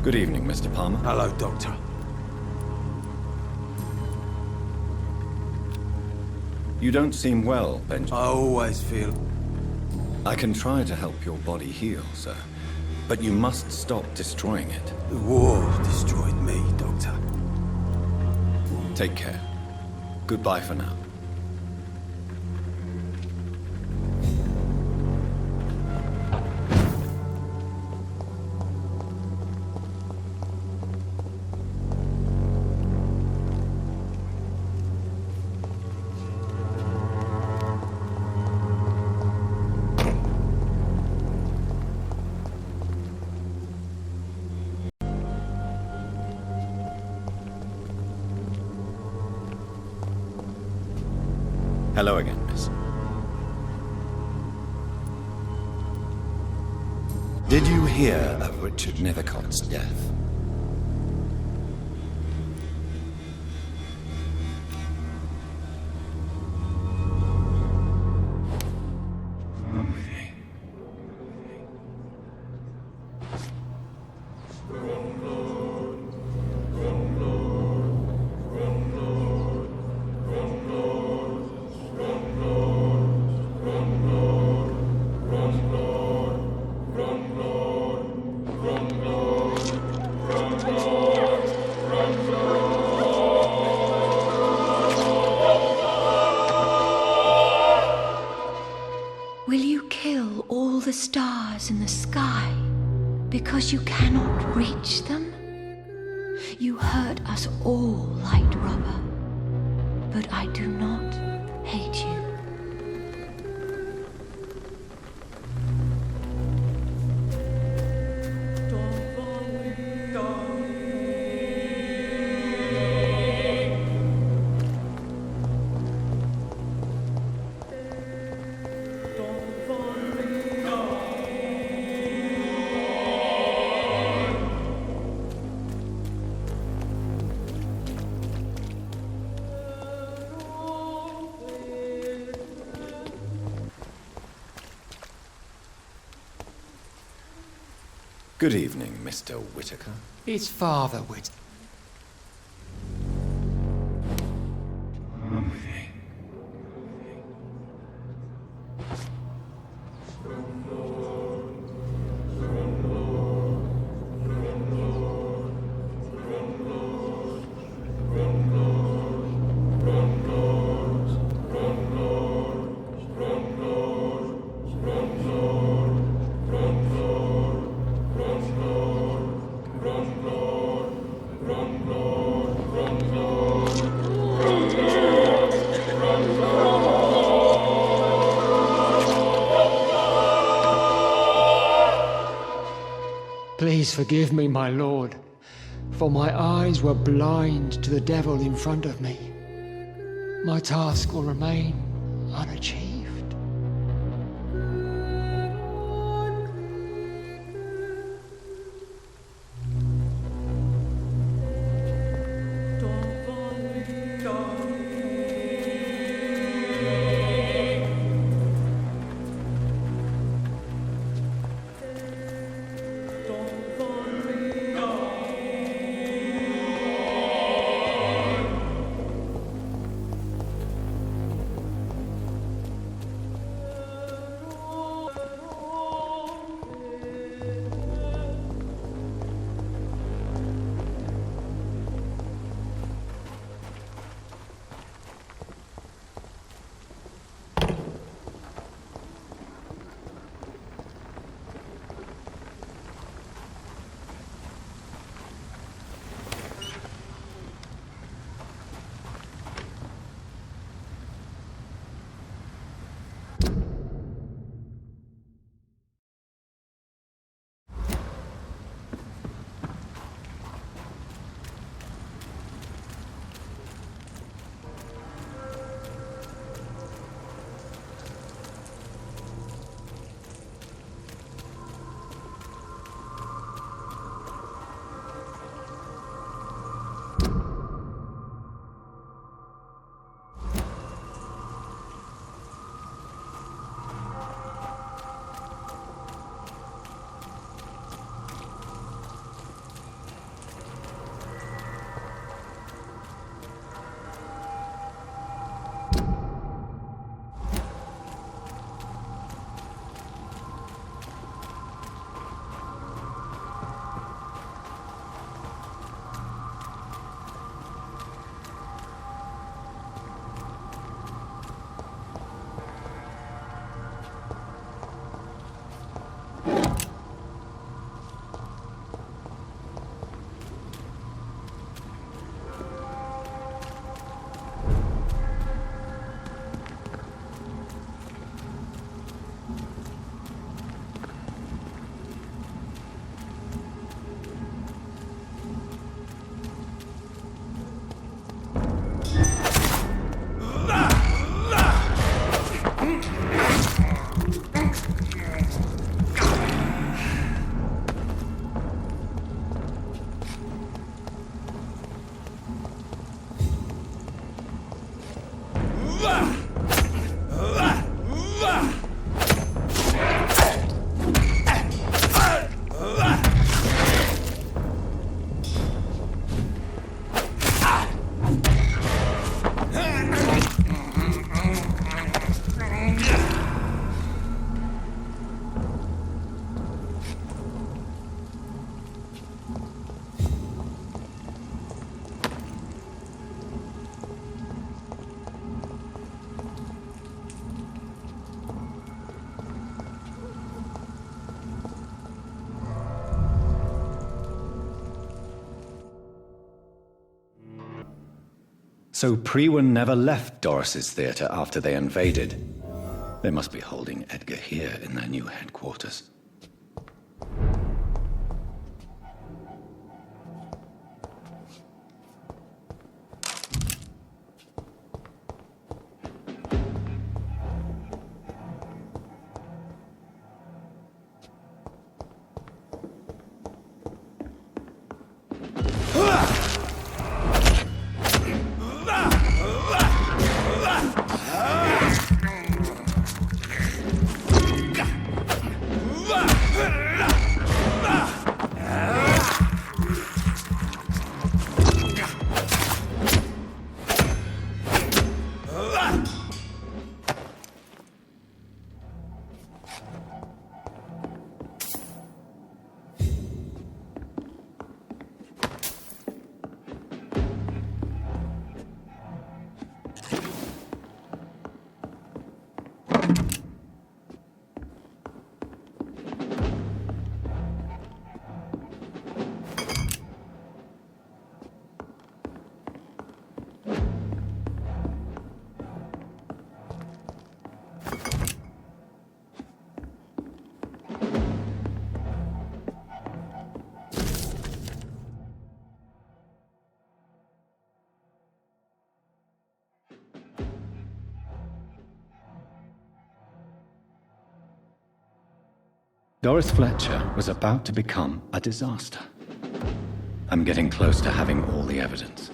Good evening, Mr. Palmer. Hello, Doctor. You don't seem well, Benjamin. I always feel... I can try to help your body heal, sir. But you must stop destroying it. The war destroyed me, Doctor. Take care. Goodbye for now. Hello again, miss. Did you hear of Richard Nethercott's death? Will you kill all the stars in the sky because you cannot reach them? You hurt us all, light rubber, but I do not hate you. Good evening, Mr. Whitaker. It's Father Whit. Please forgive me, my lord, for my eyes were blind to the devil in front of me. My task will remain unachieved. So Priwen never left Doris's theatre after they invaded. They must be holding Edgar here in their new headquarters. Doris Fletcher was about to become a disaster. I'm getting close to having all the evidence.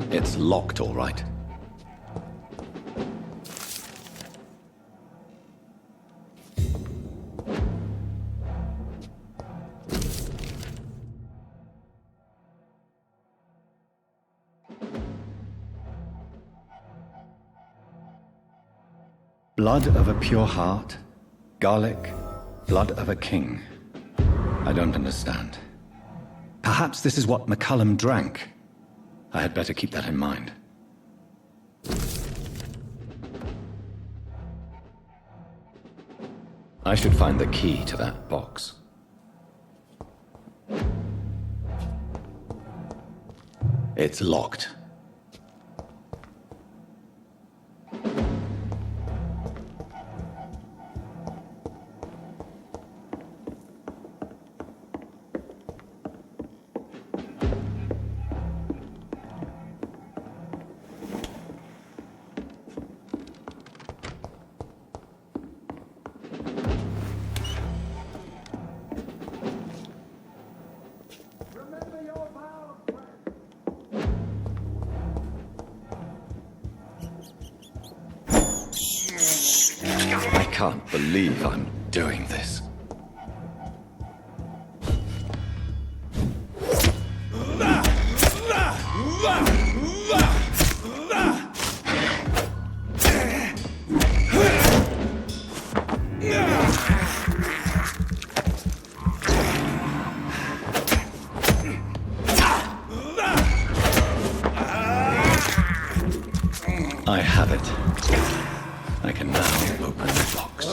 It's locked, all right. Blood of a pure heart, garlic, blood of a king. I don't understand. Perhaps this is what McCullum drank. I had better keep that in mind. I should find the key to that box. It's locked. I can't believe I'm doing this. I have it. I can now open the box.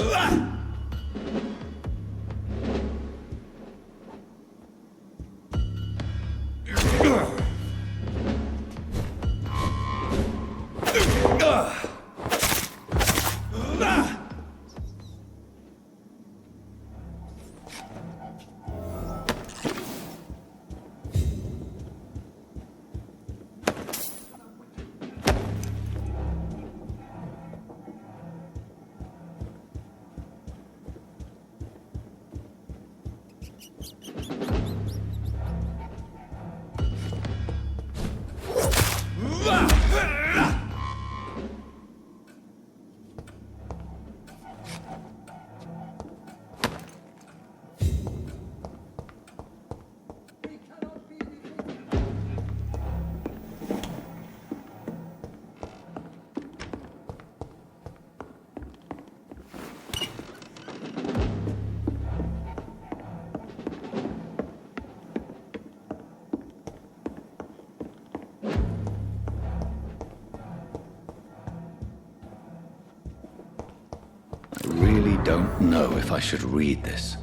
know if I should read this.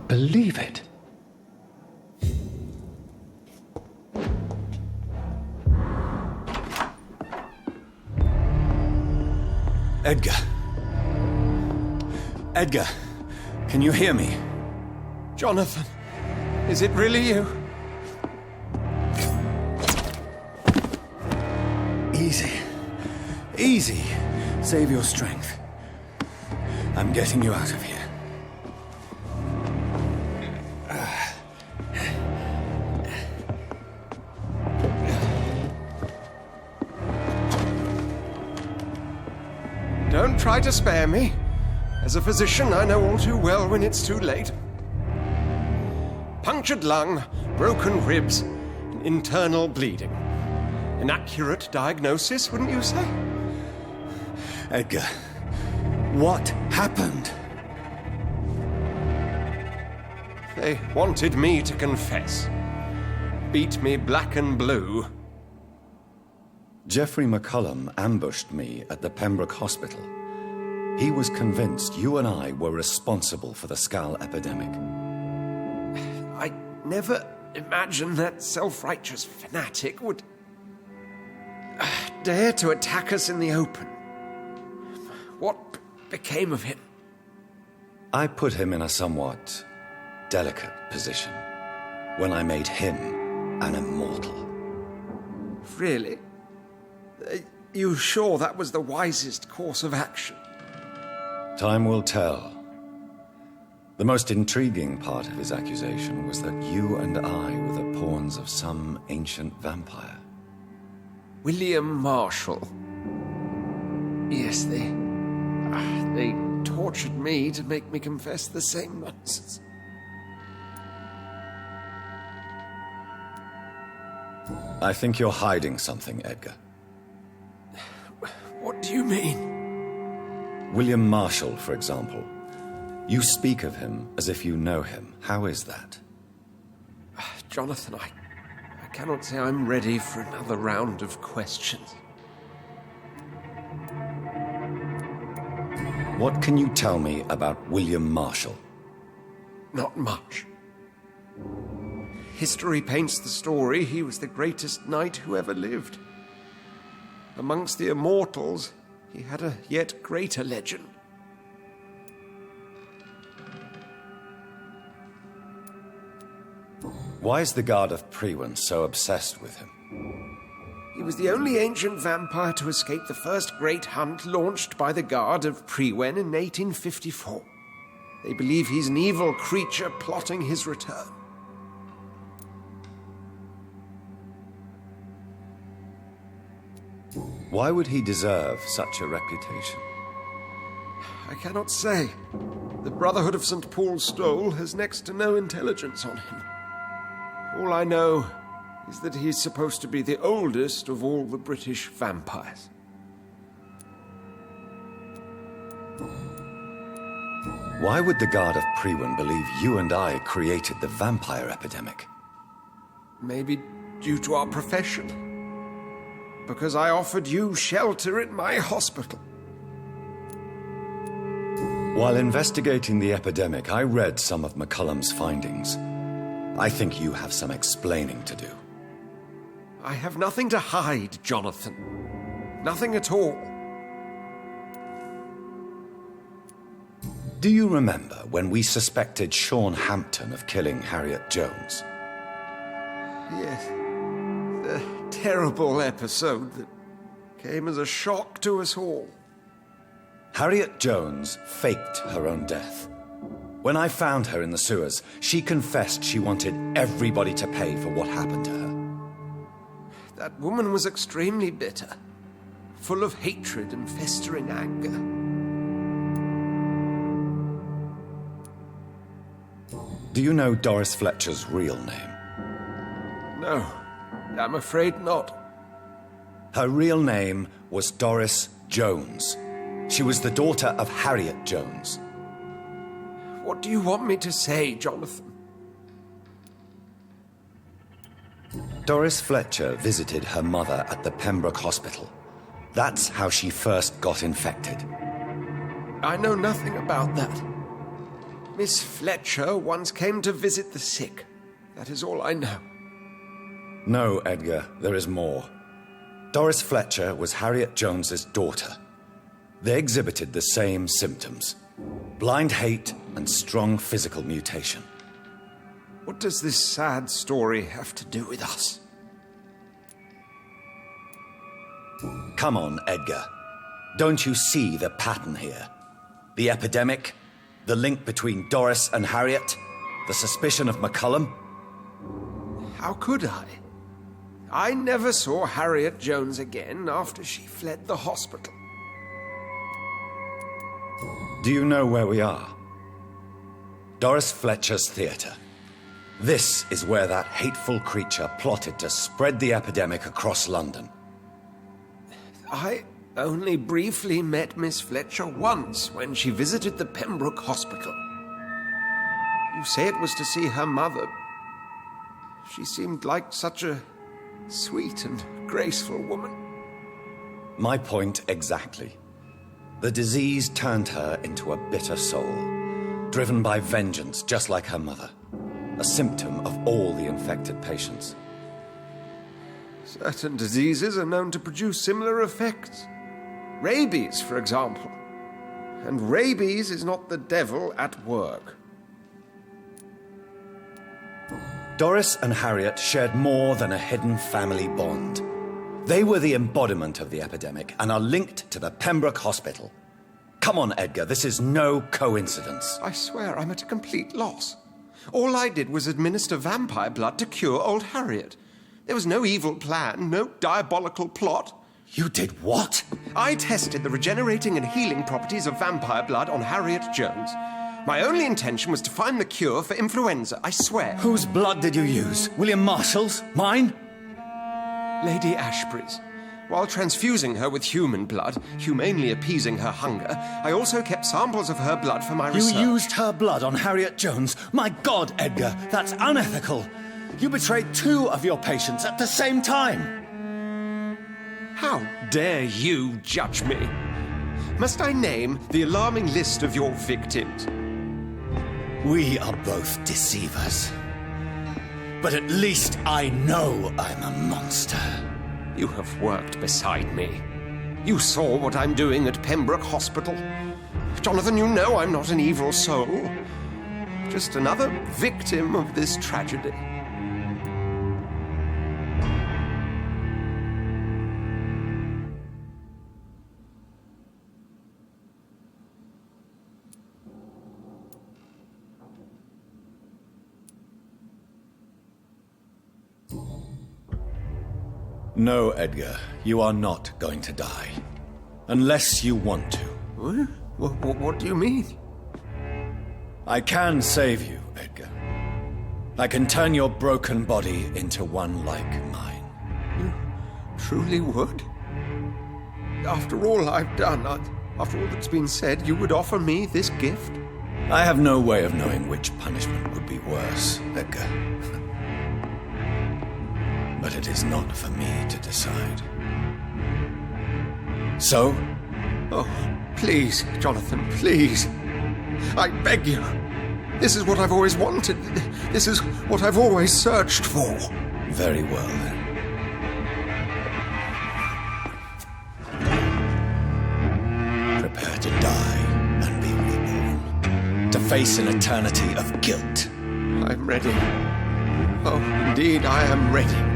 Believe it. Edgar. Edgar, can you hear me? Jonathan, is it really you? Easy. Easy. Save your strength. I'm getting you out of here. Don't try to spare me. As a physician, I know all too well when it's too late. Punctured lung, broken ribs, and internal bleeding. An accurate diagnosis, wouldn't you say? Edgar, what happened? They wanted me to confess. Beat me black and blue. Geoffrey McCullum ambushed me at the Pembroke Hospital. He was convinced you and I were responsible for the skal epidemic. I never imagined that self-righteous fanatic would dare to attack us in the open. What became of him? I put him in a somewhat delicate position when I made him an immortal. Really? You sure that was the wisest course of action? Time will tell. The most intriguing part of his accusation was that you and I were the pawns of some ancient vampire. William Marshall. Yes, they tortured me to make me confess the same nonsense. I think you're hiding something, Edgar. What do you mean? William Marshall, for example. You speak of him as if you know him. How is that? Jonathan, I cannot say I'm ready for another round of questions. What can you tell me about William Marshall? Not much. History paints the story he was the greatest knight who ever lived. Amongst the immortals, he had a yet greater legend. Why is the Guard of Priwen so obsessed with him? He was the only ancient vampire to escape the first great hunt launched by the Guard of Priwen in 1854. They believe he's an evil creature plotting his return. Why would he deserve such a reputation? I cannot say. The Brotherhood of St. Paul's Stole has next to no intelligence on him. All I know is that he's supposed to be the oldest of all the British vampires. Why would the Guard of Priwen believe you and I created the vampire epidemic? Maybe due to our profession. Because I offered you shelter in my hospital. While investigating the epidemic, I read some of McCullum's findings. I think you have some explaining to do. I have nothing to hide, Jonathan. Nothing at all. Do you remember when we suspected Sean Hampton of killing Harriet Jones? Yes. a terrible episode that came as a shock to us all. Harriet Jones faked her own death. When I found her in the sewers, she confessed she wanted everybody to pay for what happened to her. That woman was extremely bitter, full of hatred and festering anger. Do you know Doris Fletcher's real name? No, I'm afraid not. Her real name was Doris Jones. She was the daughter of Harriet Jones. What do you want me to say, Jonathan? Doris Fletcher visited her mother at the Pembroke Hospital. That's how she first got infected. I know nothing about that. Miss Fletcher once came to visit the sick. That is all I know. No, Edgar, there is more. Doris Fletcher was Harriet Jones's daughter. They exhibited the same symptoms: blind hate and strong physical mutation. What does this sad story have to do with us? Come on, Edgar. Don't you see the pattern here? The epidemic, the link between Doris and Harriet, the suspicion of McCullum? How could I? I never saw Harriet Jones again after she fled the hospital. Do you know where we are? Doris Fletcher's theatre. This is where that hateful creature plotted to spread the epidemic across London. I only briefly met Miss Fletcher once when she visited the Pembroke Hospital. You say it was to see her mother. She seemed like such a sweet and graceful woman. My point exactly. The disease turned her into a bitter soul, driven by vengeance just like her mother. A symptom of all the infected patients. Certain diseases are known to produce similar effects. Rabies, for example. And rabies is not the devil at work. Doris and Harriet shared more than a hidden family bond. They were the embodiment of the epidemic and are linked to the Pembroke Hospital. Come on, Edgar, this is no coincidence. I swear I'm at a complete loss. All I did was administer vampire blood to cure old Harriet. There was no evil plan, no diabolical plot. You did what? I tested the regenerating and healing properties of vampire blood on Harriet Jones. My only intention was to find the cure for influenza, I swear. Whose blood did you use? William Marshall's? Mine? Lady Ashbury's. While transfusing her with human blood, humanely appeasing her hunger, I also kept samples of her blood for my research. You used her blood on Harriet Jones? My God, Edgar, that's unethical. You betrayed 2 of your patients at the same time. How dare you judge me? Must I name the alarming list of your victims? We are both deceivers. But at least I know I'm a monster. You have worked beside me. You saw what I'm doing at Pembroke Hospital. Jonathan, you know I'm not an evil soul. Just another victim of this tragedy. No, Edgar, you are not going to die. Unless you want to. What do you mean? I can save you, Edgar. I can turn your broken body into one like mine. You truly would? After all I've done, after all that's been said, you would offer me this gift? I have no way of knowing which punishment would be worse, Edgar. But it is not for me to decide. So? Oh, please, Jonathan, please. I beg you. This is what I've always wanted. This is what I've always searched for. Very well, then. Prepare to die and be reborn. To face an eternity of guilt. I'm ready. Oh, indeed, I am ready.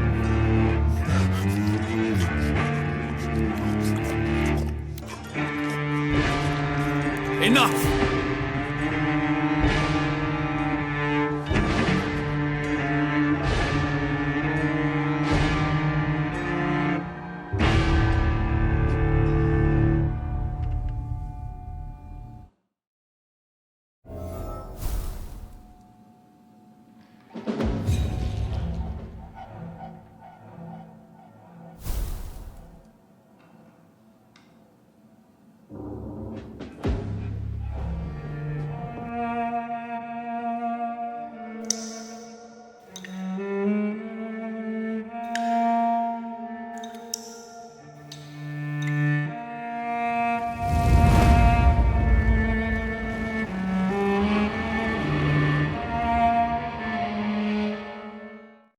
enough!